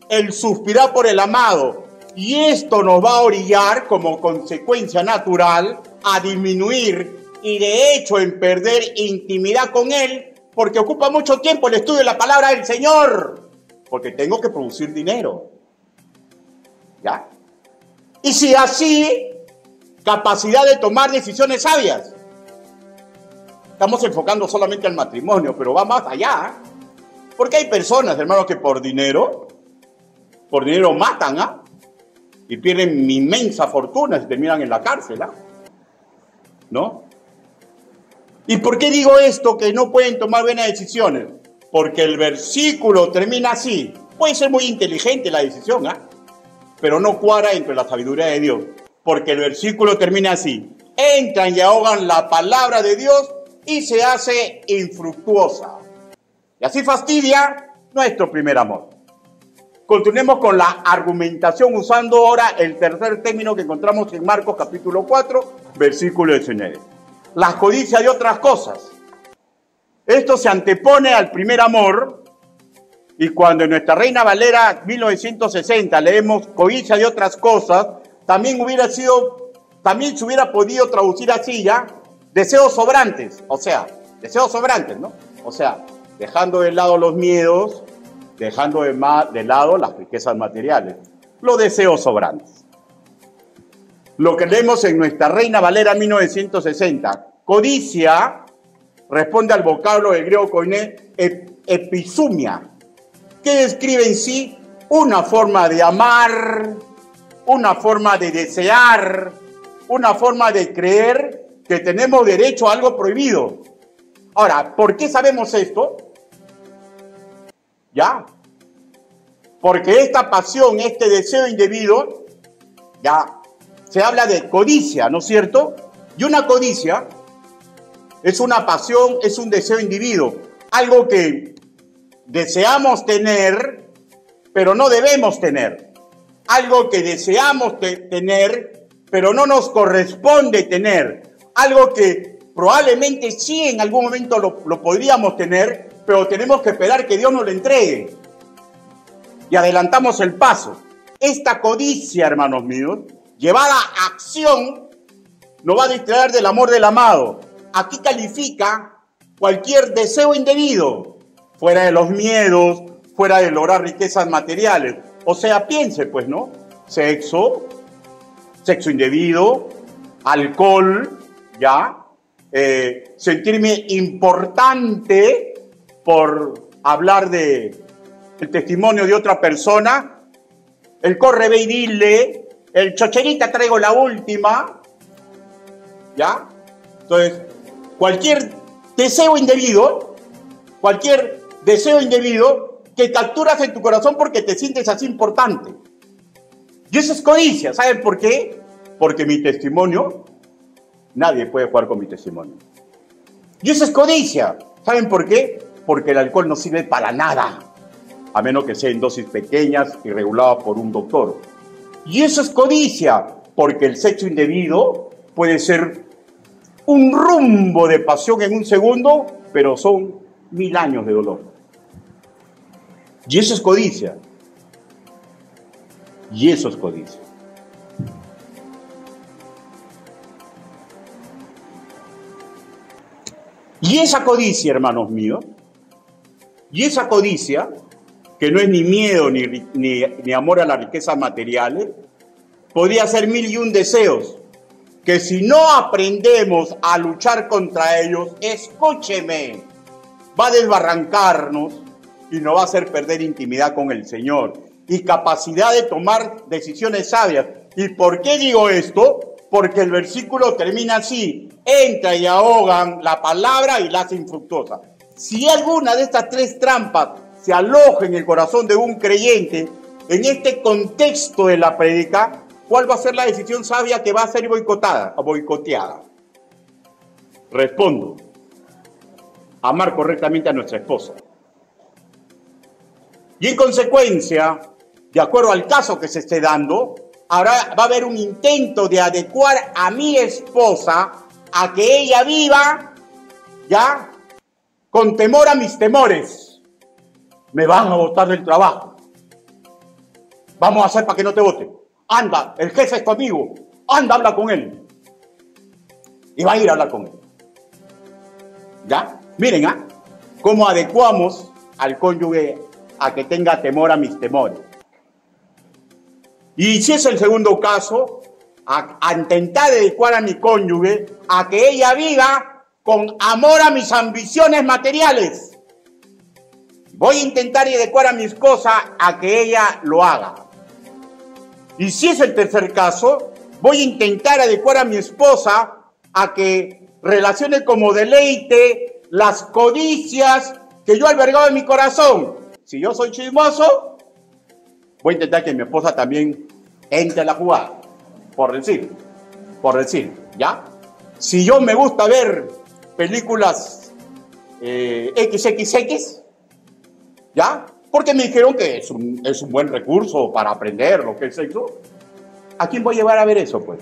el suspirar por el amado. Y esto nos va a orillar, como consecuencia natural, a disminuir y de hecho en perder intimidad con Él, porque ocupa mucho tiempo el estudio de la palabra del Señor, porque tengo que producir dinero. ¿Ya? Y si así, capacidad de tomar decisiones sabias. Estamos enfocando solamente al matrimonio, pero va más allá. Porque hay personas, hermanos, que por dinero matan, ¿ah? Y pierden inmensa fortuna y terminan en la cárcel, ¿ah? ¿No? ¿Y por qué digo esto? Que no pueden tomar buenas decisiones. Porque el versículo termina así. Puede ser muy inteligente la decisión, ¿ah? Pero no cuadra entre la sabiduría de Dios. Porque el versículo termina así. Entran y ahogan la palabra de Dios y se hace infructuosa. Y así fastidia nuestro primer amor. Continuemos con la argumentación usando ahora el tercer término que encontramos en Marcos capítulo 4, versículo 19. La codicia de otras cosas. Esto se antepone al primer amor y cuando en nuestra Reina Valera 1960 leemos codicia de otras cosas, también se hubiera podido traducir así ya, deseos sobrantes, o sea, deseos sobrantes, ¿no? O sea, dejando de lado los miedos, dejando de lado las riquezas materiales, los deseos sobrantes. Lo que leemos en nuestra Reina Valera 1960, codicia, responde al vocablo del griego koiné, episumia, que describe en sí una forma de amar, una forma de desear, una forma de creer que tenemos derecho a algo prohibido. Ahora, ¿por qué sabemos esto? ¿Ya? Porque esta pasión, este deseo indebido, ya, se habla de codicia, ¿no es cierto? Y una codicia es una pasión, es un deseo indebido, algo que deseamos tener, pero no debemos tener. Algo que deseamos tener, pero no nos corresponde tener. Algo que probablemente sí en algún momento lo podríamos tener, pero tenemos que esperar que Dios nos lo entregue. Y adelantamos el paso. Esta codicia, hermanos míos, llevada a acción, nos va a distraer del amor del amado. Aquí califica cualquier deseo indebido, fuera de los miedos, fuera de lograr riquezas materiales. O sea, piense pues, ¿no? Sexo indebido, alcohol, ¿ya? Sentirme importante por hablar de el testimonio de otra persona, el corre, ve y dile, el chocherita traigo la última, ¿ya? Entonces, cualquier deseo indebido que capturas en tu corazón porque te sientes así importante. Y eso es codicia, ¿saben por qué? Porque mi testimonio, nadie puede jugar con mi testimonio. Y eso es codicia, ¿saben por qué? Porque el alcohol no sirve para nada, a menos que sea en dosis pequeñas y regulado por un doctor. Y eso es codicia, porque el sexo indebido puede ser un rumbo de pasión en un segundo, pero son 1000 años de dolor. Y eso es codicia. Y eso es codicia. Y esa codicia, hermanos míos, y esa codicia, que no es ni miedo ni amor a las riquezas materiales, podría ser 1001 deseos, que si no aprendemos a luchar contra ellos, escúcheme, va a desbarrancarnos y nos va a hacer perder intimidad con el Señor y capacidad de tomar decisiones sabias. ¿Y por qué digo esto? Porque el versículo termina así: entra y ahogan la palabra y la hacen infructuosa. Si alguna de estas 3 trampas se aloja en el corazón de un creyente, en este contexto de la prédica, ¿cuál va a ser la decisión sabia que va a ser boicoteada? Respondo: amar correctamente a nuestra esposa. Y en consecuencia, de acuerdo al caso que se esté dando, ahora va a haber un intento de adecuar a mi esposa a que ella viva, ¿ya?, con temor a mis temores. Me van a botar del trabajo. Vamos a hacer para que no te voten. Anda, el jefe es tu amigo. Anda, habla con él. Y va a ir a hablar con él. ¿Ya? Miren, cómo adecuamos al cónyuge a que tenga temor a mis temores. Y si es el segundo caso, a intentar adecuar a mi cónyuge a que ella viva con amor a mis ambiciones materiales. Voy a intentar adecuar a mi esposa a que ella lo haga. Y si es el tercer caso, voy a intentar adecuar a mi esposa a que relacione como deleite las codicias que yo he albergado en mi corazón. Si yo soy chismoso, voy a intentar que mi esposa también entre a la jugada, por decir, ¿ya? Si yo me gusta ver películas XXX, ¿ya? Porque me dijeron que es un buen recurso para aprender lo que es sexo. ¿A quién voy a llevar a ver eso, pues?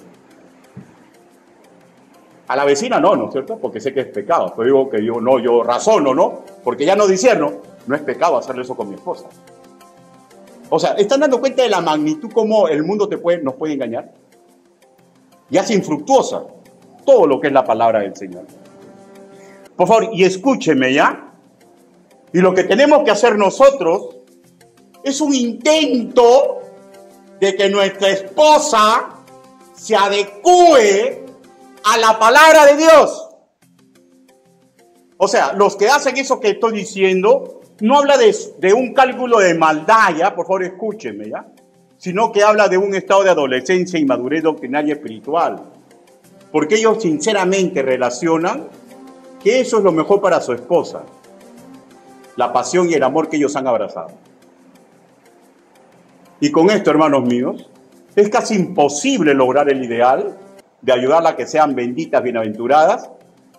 A la vecina no, ¿no es cierto? Porque sé que es pecado. Pero digo que yo razono, ¿no? Porque ya no discierno, no es pecado hacerle eso con mi esposa. O sea, ¿están dando cuenta de la magnitud como el mundo nos puede engañar? Y hace infructuosa todo lo que es la palabra del Señor. Por favor, y escúcheme, ¿ya? Y lo que tenemos que hacer nosotros es un intento de que nuestra esposa se adecue a la palabra de Dios. O sea, los que hacen eso que estoy diciendo no habla de un cálculo de maldad, ¿ya? Por favor, escúchenme, ¿ya? Sino que habla de un estado de adolescencia y madurez doctrinaria espiritual. Porque ellos sinceramente relacionan que eso es lo mejor para su esposa. La pasión y el amor que ellos han abrazado. Y con esto, hermanos míos, es casi imposible lograr el ideal de ayudarla a que sean benditas, bienaventuradas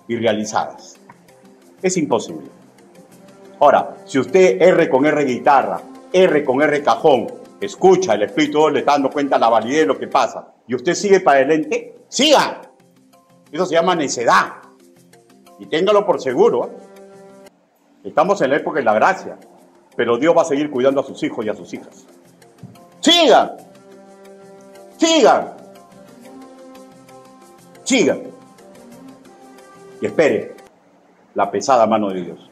y realizadas. Es imposible. Ahora, si usted R con R guitarra, R con R cajón, escucha, el Espíritu le está dando cuenta de la validez de lo que pasa, y usted sigue para adelante, siga. Eso se llama necedad. Y téngalo por seguro, ¿eh? Estamos en la época de la gracia, pero Dios va a seguir cuidando a sus hijos y a sus hijas. Sigan. Sigan. Sigan. Y espere la pesada mano de Dios.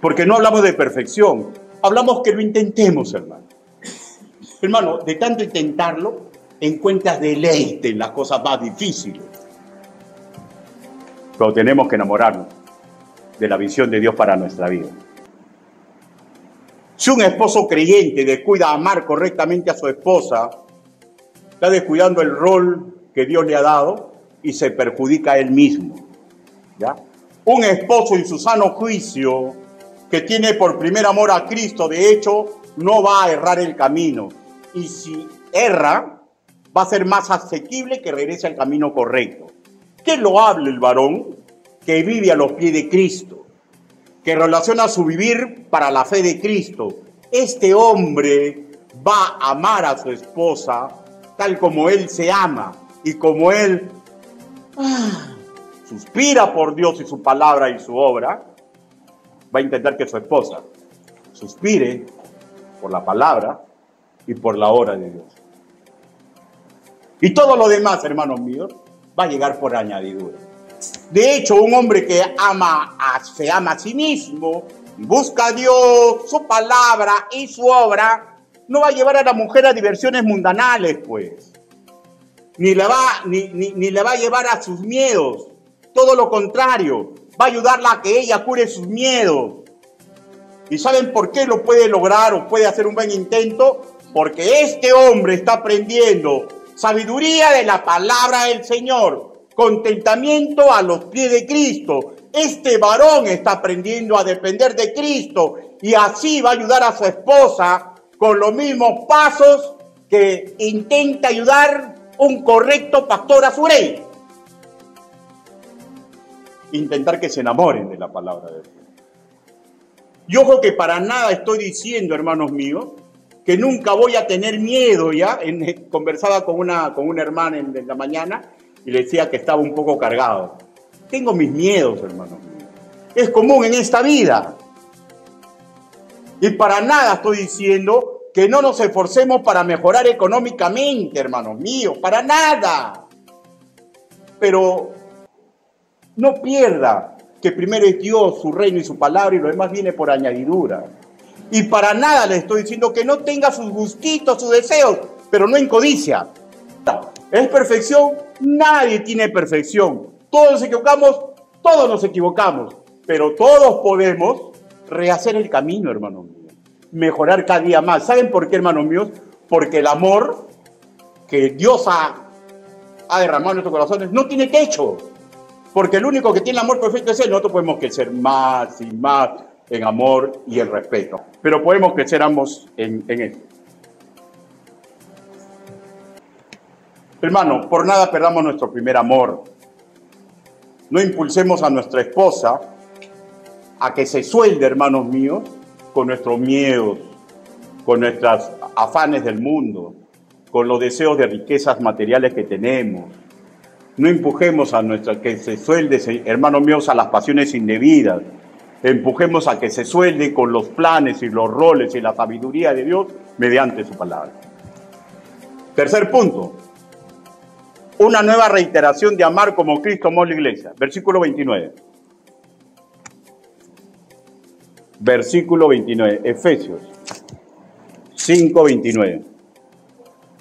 Porque no hablamos de perfección, hablamos que lo intentemos, hermano. Hermano, de tanto intentarlo, encuentras deleite en las cosas más difíciles. Pero tenemos que enamorarnos de la visión de Dios para nuestra vida. Si un esposo creyente descuida amar correctamente a su esposa, está descuidando el rol que Dios le ha dado y se perjudica a él mismo, ¿ya? Un esposo en su sano juicio que tiene por primer amor a Cristo, de hecho, no va a errar el camino. Y si erra, va a ser más asequible que regrese al camino correcto. Qué loable el varón que vive a los pies de Cristo, que relaciona su vivir para la fe de Cristo. Este hombre va a amar a su esposa tal como él se ama y como él suspira por Dios y su palabra y su obra. Va a intentar que su esposa suspire por la palabra y por la obra de Dios. Y todo lo demás, hermanos míos, va a llegar por añadidura. De hecho, un hombre que se ama a sí mismo, busca a Dios, su palabra y su obra, no va a llevar a la mujer a diversiones mundanales, pues. Ni le va a llevar a sus miedos. Todo lo contrario, va a ayudarla a que ella cure sus miedos. ¿Y saben por qué lo puede lograr o puede hacer un buen intento? Porque este hombre está aprendiendo sabiduría de la palabra del Señor, contentamiento a los pies de Cristo. Este varón está aprendiendo a depender de Cristo y así va a ayudar a su esposa con los mismos pasos que intenta ayudar un correcto pastor a su rey. Intentar que se enamoren de la palabra de Dios. Y ojo que para nada estoy diciendo, hermanos míos, que nunca voy a tener miedo, ¿ya? Conversaba con una hermana en la mañana y le decía que estaba un poco cargado. Tengo mis miedos, hermanos míos. Es común en esta vida. Y para nada estoy diciendo que no nos esforcemos para mejorar económicamente, hermanos míos. Para nada. Pero no pierda que primero es Dios, su reino y su palabra y lo demás viene por añadidura. Y para nada le estoy diciendo que no tenga sus gustitos, sus deseos, pero no en codicia. ¿Es perfección? Nadie tiene perfección. Todos nos equivocamos, pero todos podemos rehacer el camino, hermanos míos. Mejorar cada día más. ¿Saben por qué, hermanos míos? Porque el amor que Dios ha derramado en nuestros corazones no tiene techo. Porque el único que tiene el amor perfecto es Él. Nosotros podemos crecer más y más en amor y en respeto. Pero podemos crecer ambos en Él. Hermano, por nada perdamos nuestro primer amor. No impulsemos a nuestra esposa a que se suelde, hermanos míos, con nuestros miedos, con nuestros afanes del mundo, con los deseos de riquezas materiales que tenemos. No empujemos a que se suelde, hermanos míos, a las pasiones indebidas. Empujemos a que se suelde con los planes y los roles y la sabiduría de Dios mediante su palabra. Tercer punto. Una nueva reiteración de amar como Cristo amó la iglesia. Versículo 29. Versículo 29. Efesios 5:29.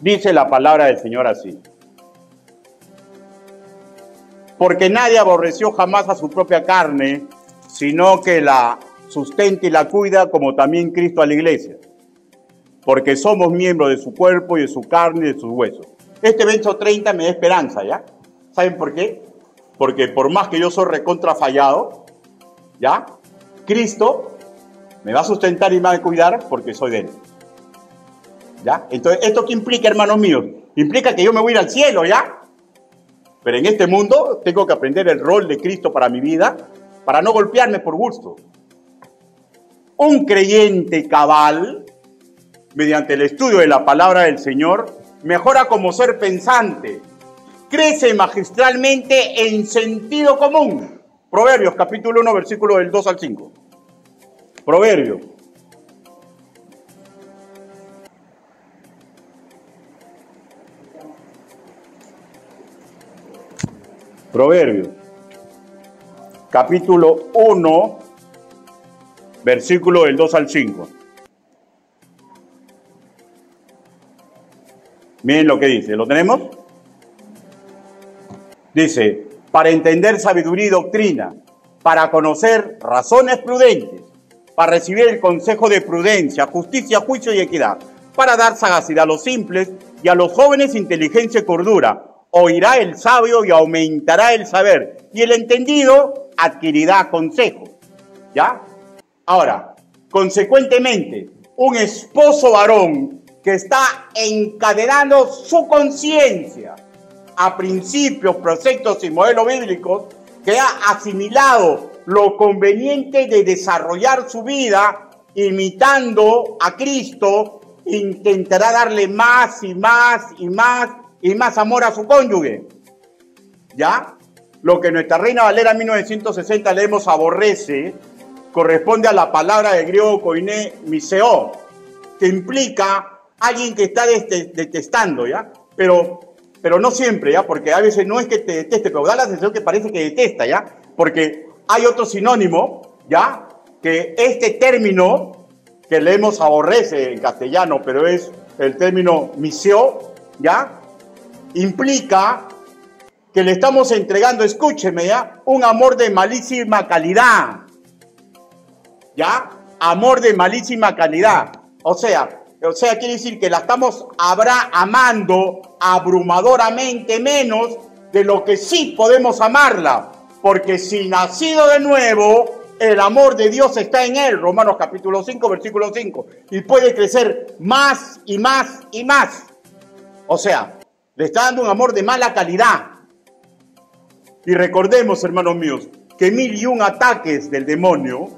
Dice la palabra del Señor así. Porque nadie aborreció jamás a su propia carne, sino que la sustenta y la cuida como también Cristo a la iglesia, porque somos miembros de su cuerpo y de su carne y de sus huesos. Este verso 30 me da esperanza, ¿ya? ¿Saben por qué? Porque por más que yo soy recontra fallado, ¿ya? Cristo me va a sustentar y me va a cuidar porque soy de Él. ¿Ya? Entonces, ¿esto qué implica, hermanos míos? Implica que yo me voy a ir al cielo, ¿ya? Pero en este mundo tengo que aprender el rol de Cristo para mi vida, para no golpearme por gusto. Un creyente cabal, mediante el estudio de la palabra del Señor, mejora como ser pensante, crece magistralmente en sentido común. Proverbios, capítulo 1, versículo del 2 al 5. Proverbios. Proverbios, capítulo 1, versículo del 2 al 5. Miren lo que dice, ¿lo tenemos? Dice, para entender sabiduría y doctrina, para conocer razones prudentes, para recibir el consejo de prudencia, justicia, juicio y equidad, para dar sagacidad a los simples y a los jóvenes inteligencia y cordura. Oirá el sabio y aumentará el saber, y el entendido adquirirá consejo. ¿Ya? Ahora, consecuentemente, un esposo varón que está encadenando su conciencia a principios, preceptos y modelos bíblicos, que ha asimilado lo conveniente de desarrollar su vida imitando a Cristo, intentará darle más y más y más y más amor a su cónyuge. ¿Ya? Lo que nuestra Reina Valera 1960 leemos aborrece, corresponde a la palabra de griego koiné miseo, que implica alguien que está detestando, ¿ya? Pero no siempre, ¿ya? Porque a veces no es que te deteste, pero da la sensación que parece que detesta, ¿ya? Porque hay otro sinónimo, ¿ya? Que este término, que leemos aborrece en castellano, pero es el término miseo, ¿ya? Implica que le estamos entregando, escúcheme, ¿ya? Un amor de malísima calidad. ¿Ya? Amor de malísima calidad. O sea, quiere decir que la estamos amando abrumadoramente menos de lo que sí podemos amarla. Porque si nacido de nuevo, el amor de Dios está en él. Romanos capítulo 5, versículo 5. Y puede crecer más y más y más. O sea, le está dando un amor de mala calidad. Y recordemos, hermanos míos, que 1001 ataques del demonio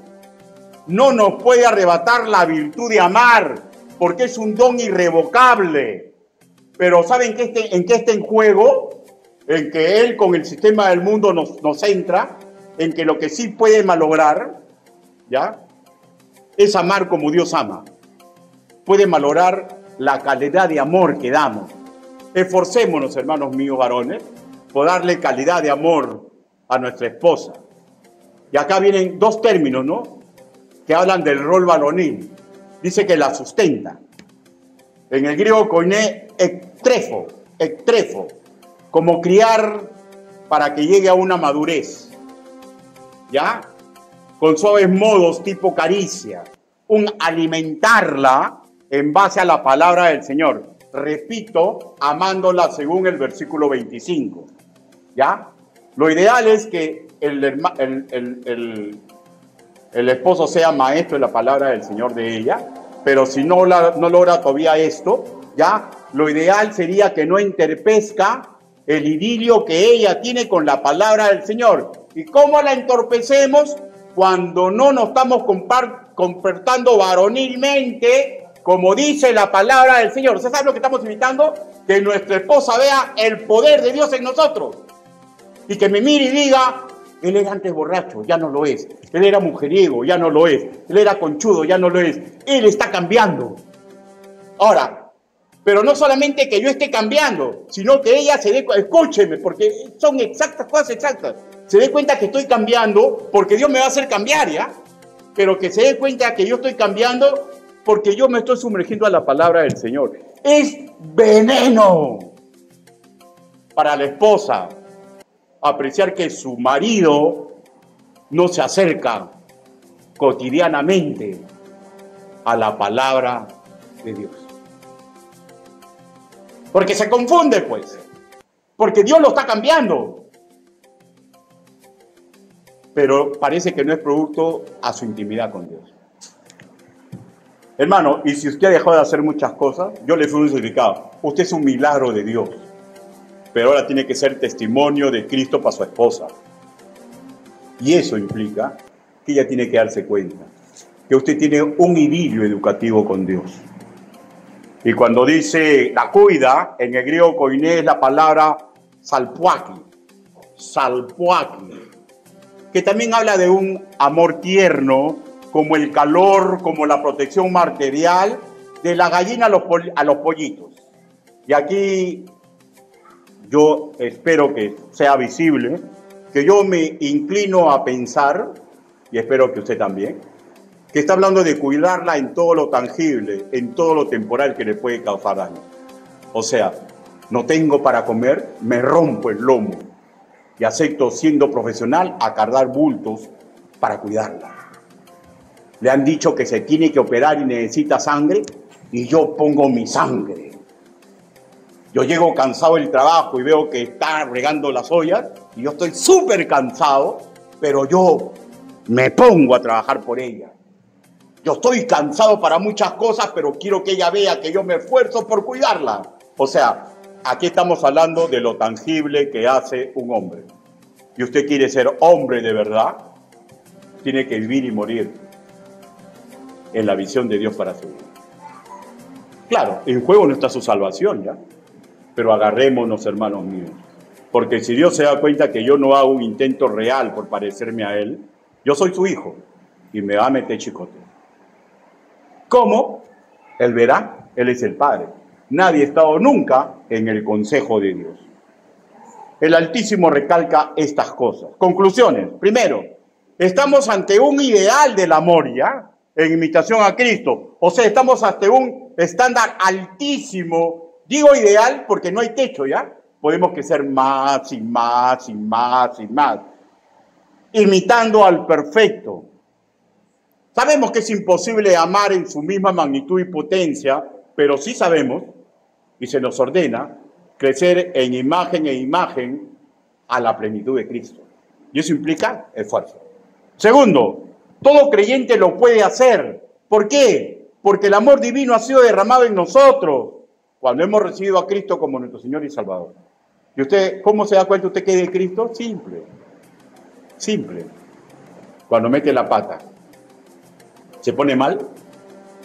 no nos puede arrebatar la virtud de amar, porque es un don irrevocable. Pero ¿saben en qué está en juego? En que él con el sistema del mundo nos entra, en que lo que sí puede malograr, ¿ya? Es amar como Dios ama. Puede malograr la calidad de amor que damos. Esforcémonos, hermanos míos varones, por darle calidad de amor a nuestra esposa. Y acá vienen dos términos, ¿no? Que hablan del rol varonil. Dice que la sustenta. En el griego koiné ektrefo, como criar para que llegue a una madurez. ¿Ya? Con suaves modos tipo caricia. Un alimentarla en base a la palabra del Señor. Repito, amándola según el versículo 25. ¿Ya? Lo ideal es que el esposo sea maestro de la palabra del Señor de ella, pero si no logra todavía esto, ¿ya? Lo ideal sería que no entorpezca el idilio que ella tiene con la palabra del Señor. ¿Y cómo la entorpecemos? Cuando no nos estamos comportando varonilmente, como dice la palabra del Señor. ¿Usted sabe lo que estamos invitando? Que nuestra esposa vea el poder de Dios en nosotros. Y que me mire y diga, él era antes borracho, ya no lo es. Él era mujeriego, ya no lo es. Él era conchudo, ya no lo es. Él está cambiando. Ahora, pero no solamente que yo esté cambiando, sino que ella se dé, escúcheme, porque son exactas, cosas exactas. Se dé cuenta que estoy cambiando porque Dios me va a hacer cambiar, ¿ya? Pero que se dé cuenta que yo estoy cambiando porque yo me estoy sumergiendo a la palabra del Señor. Es veneno para la esposa apreciar que su marido no se acerca cotidianamente a la palabra de Dios. Porque se confunde, pues. Porque Dios lo está cambiando. Pero parece que no es producto a su intimidad con Dios. Hermano, y si usted dejó de hacer muchas cosas, yo le fui un significado. Usted es un milagro de Dios. Pero ahora tiene que ser testimonio de Cristo para su esposa. Y eso implica que ella tiene que darse cuenta que usted tiene un idilio educativo con Dios. Y cuando dice la cuida, en el griego koiné es la palabra salpuaki, que también habla de un amor tierno, como el calor, como la protección material de la gallina a los pollitos. Y aquí yo espero que sea visible, que yo me inclino a pensar, y espero que usted también, que está hablando de cuidarla en todo lo tangible, en todo lo temporal que le puede causar daño. O sea, no tengo para comer, me rompo el lomo y acepto, siendo profesional, a cargar bultos para cuidarla. Le han dicho que se tiene que operar y necesita sangre, y yo pongo mi sangre. Yo llego cansado del trabajo y veo que está regando las ollas, y yo estoy súper cansado, pero yo me pongo a trabajar por ella. Yo estoy cansado para muchas cosas, pero quiero que ella vea que yo me esfuerzo por cuidarla. O sea, aquí estamos hablando de lo tangible que hace un hombre. Y usted quiere ser hombre de verdad, tiene que vivir y morir en la visión de Dios para su vida. Claro, en juego no está su salvación, ¿ya? Pero agarrémonos, hermanos míos. Porque si Dios se da cuenta que yo no hago un intento real por parecerme a Él, yo soy su hijo y me va a meter chicote. ¿Cómo? Él verá, Él es el Padre. Nadie ha estado nunca en el consejo de Dios. El Altísimo recalca estas cosas. Conclusiones. Primero, estamos ante un ideal del amor, ¿ya? En imitación a Cristo. O sea, estamos ante un estándar altísimo. Digo ideal porque no hay techo, ¿ya? Podemos que ser más y más y más y más. Imitando al perfecto. Sabemos que es imposible amar en su misma magnitud y potencia, pero sí sabemos, y se nos ordena, crecer en imagen a la plenitud de Cristo. Y eso implica esfuerzo. Segundo, todo creyente lo puede hacer. ¿Por qué? Porque el amor divino ha sido derramado en nosotros cuando hemos recibido a Cristo como nuestro Señor y Salvador. ¿Y usted cómo se da cuenta usted que es de Cristo? Simple. Simple. Cuando mete la pata, ¿se pone mal?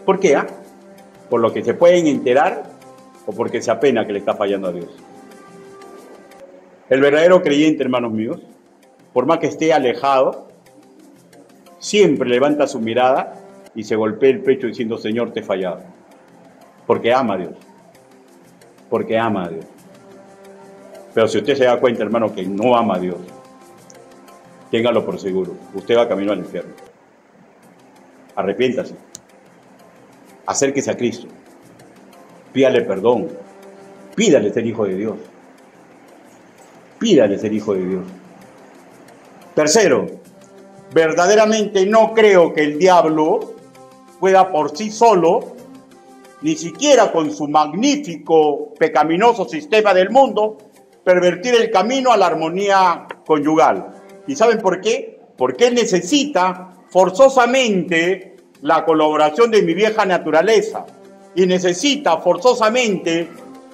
¿Por qué? ¿Por lo que se pueden enterar o porque se apena que le está fallando a Dios? El verdadero creyente, hermanos míos, por más que esté alejado, siempre levanta su mirada y se golpea el pecho diciendo: Señor, te he fallado. Porque ama a Dios. Porque ama a Dios. Pero si usted se da cuenta, hermano, que no ama a Dios, téngalo por seguro, usted va camino al infierno. Arrepiéntase. Acérquese a Cristo. Pídale perdón. Pídale ser hijo de Dios. Pídale ser hijo de Dios. Tercero, verdaderamente no creo que el diablo pueda por sí solo, ni siquiera con su magnífico, pecaminoso sistema del mundo, pervertir el camino a la armonía conyugal. ¿Y saben por qué? Porque él necesita forzosamente la colaboración de mi vieja naturaleza y necesita forzosamente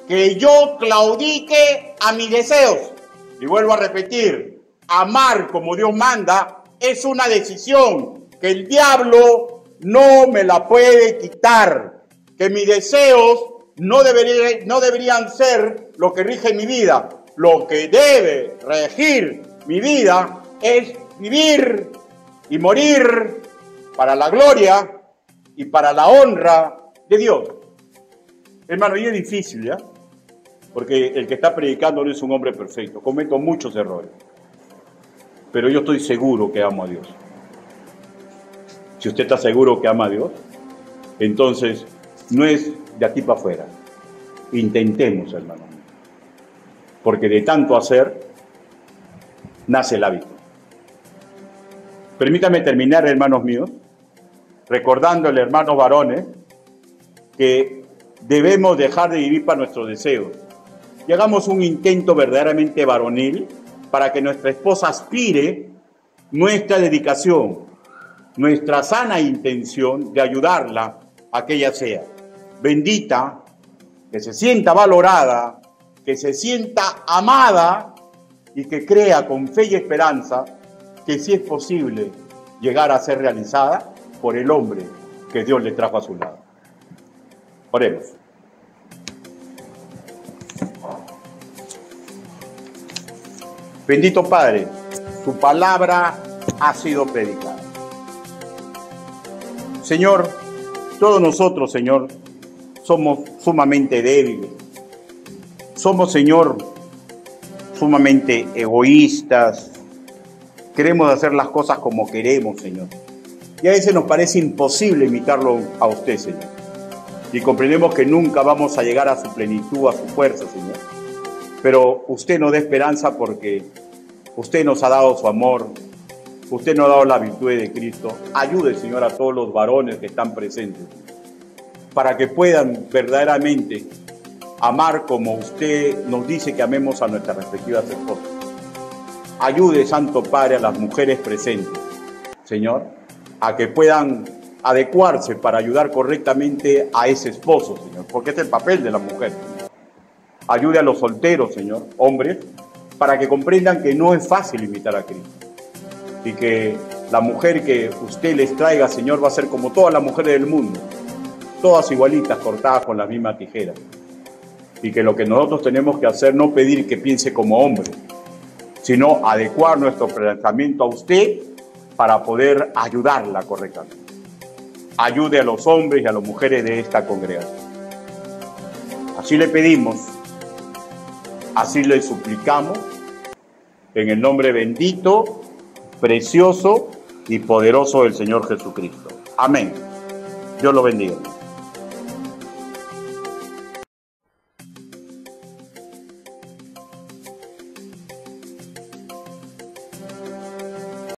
que yo claudique a mis deseos. Y vuelvo a repetir, amar como Dios manda es una decisión que el diablo no me la puede quitar, que mis deseos no deberían ser lo que rige mi vida. Lo que debe regir mi vida es vivir y morir para la gloria y para la honra de Dios. Hermano, y es difícil, ¿ya? Porque el que está predicando no es un hombre perfecto. Cometo muchos errores. Pero yo estoy seguro que amo a Dios. Si usted está seguro que ama a Dios, entonces no es de aquí para afuera. Intentemos, hermano. Porque de tanto hacer, nace el hábito. Permítame terminar, hermanos míos, recordándole, hermanos varones, que debemos dejar de vivir para nuestros deseos. Y hagamos un intento verdaderamente varonil para que nuestra esposa aspire nuestra dedicación, nuestra sana intención de ayudarla a que ella sea bendita, que se sienta valorada, que se sienta amada y que crea con fe y esperanza que sí es posible llegar a ser realizada por el hombre que Dios le trajo a su lado. Oremos. Bendito Padre, tu palabra ha sido predicada. Señor, todos nosotros, Señor, somos sumamente débiles. Somos, Señor, sumamente egoístas. Queremos hacer las cosas como queremos, Señor. Y a veces nos parece imposible imitarlo a usted, Señor. Y comprendemos que nunca vamos a llegar a su plenitud, a su fuerza, Señor. Pero usted nos da esperanza porque usted nos ha dado su amor. Usted nos ha dado la virtud de Cristo. Ayude, Señor, a todos los varones que están presentes, para que puedan verdaderamente amar como usted nos dice que amemos a nuestras respectivas esposas. Ayude, Santo Padre, a las mujeres presentes, Señor, a que puedan adecuarse para ayudar correctamente a ese esposo, Señor, porque es el papel de la mujer. Ayude a los solteros, Señor, hombres, para que comprendan que no es fácil imitar a Cristo. Y que la mujer que usted les traiga, Señor, va a ser como todas las mujeres del mundo, todas igualitas, cortadas con la misma tijera. Y que lo que nosotros tenemos que hacer, no pedir que piense como hombre, sino adecuar nuestro pensamiento a usted para poder ayudarla correctamente. Ayude a los hombres y a las mujeres de esta congregación. Así le pedimos, así le suplicamos, en el nombre bendito, precioso y poderoso del Señor Jesucristo. Amén. Dios lo bendiga.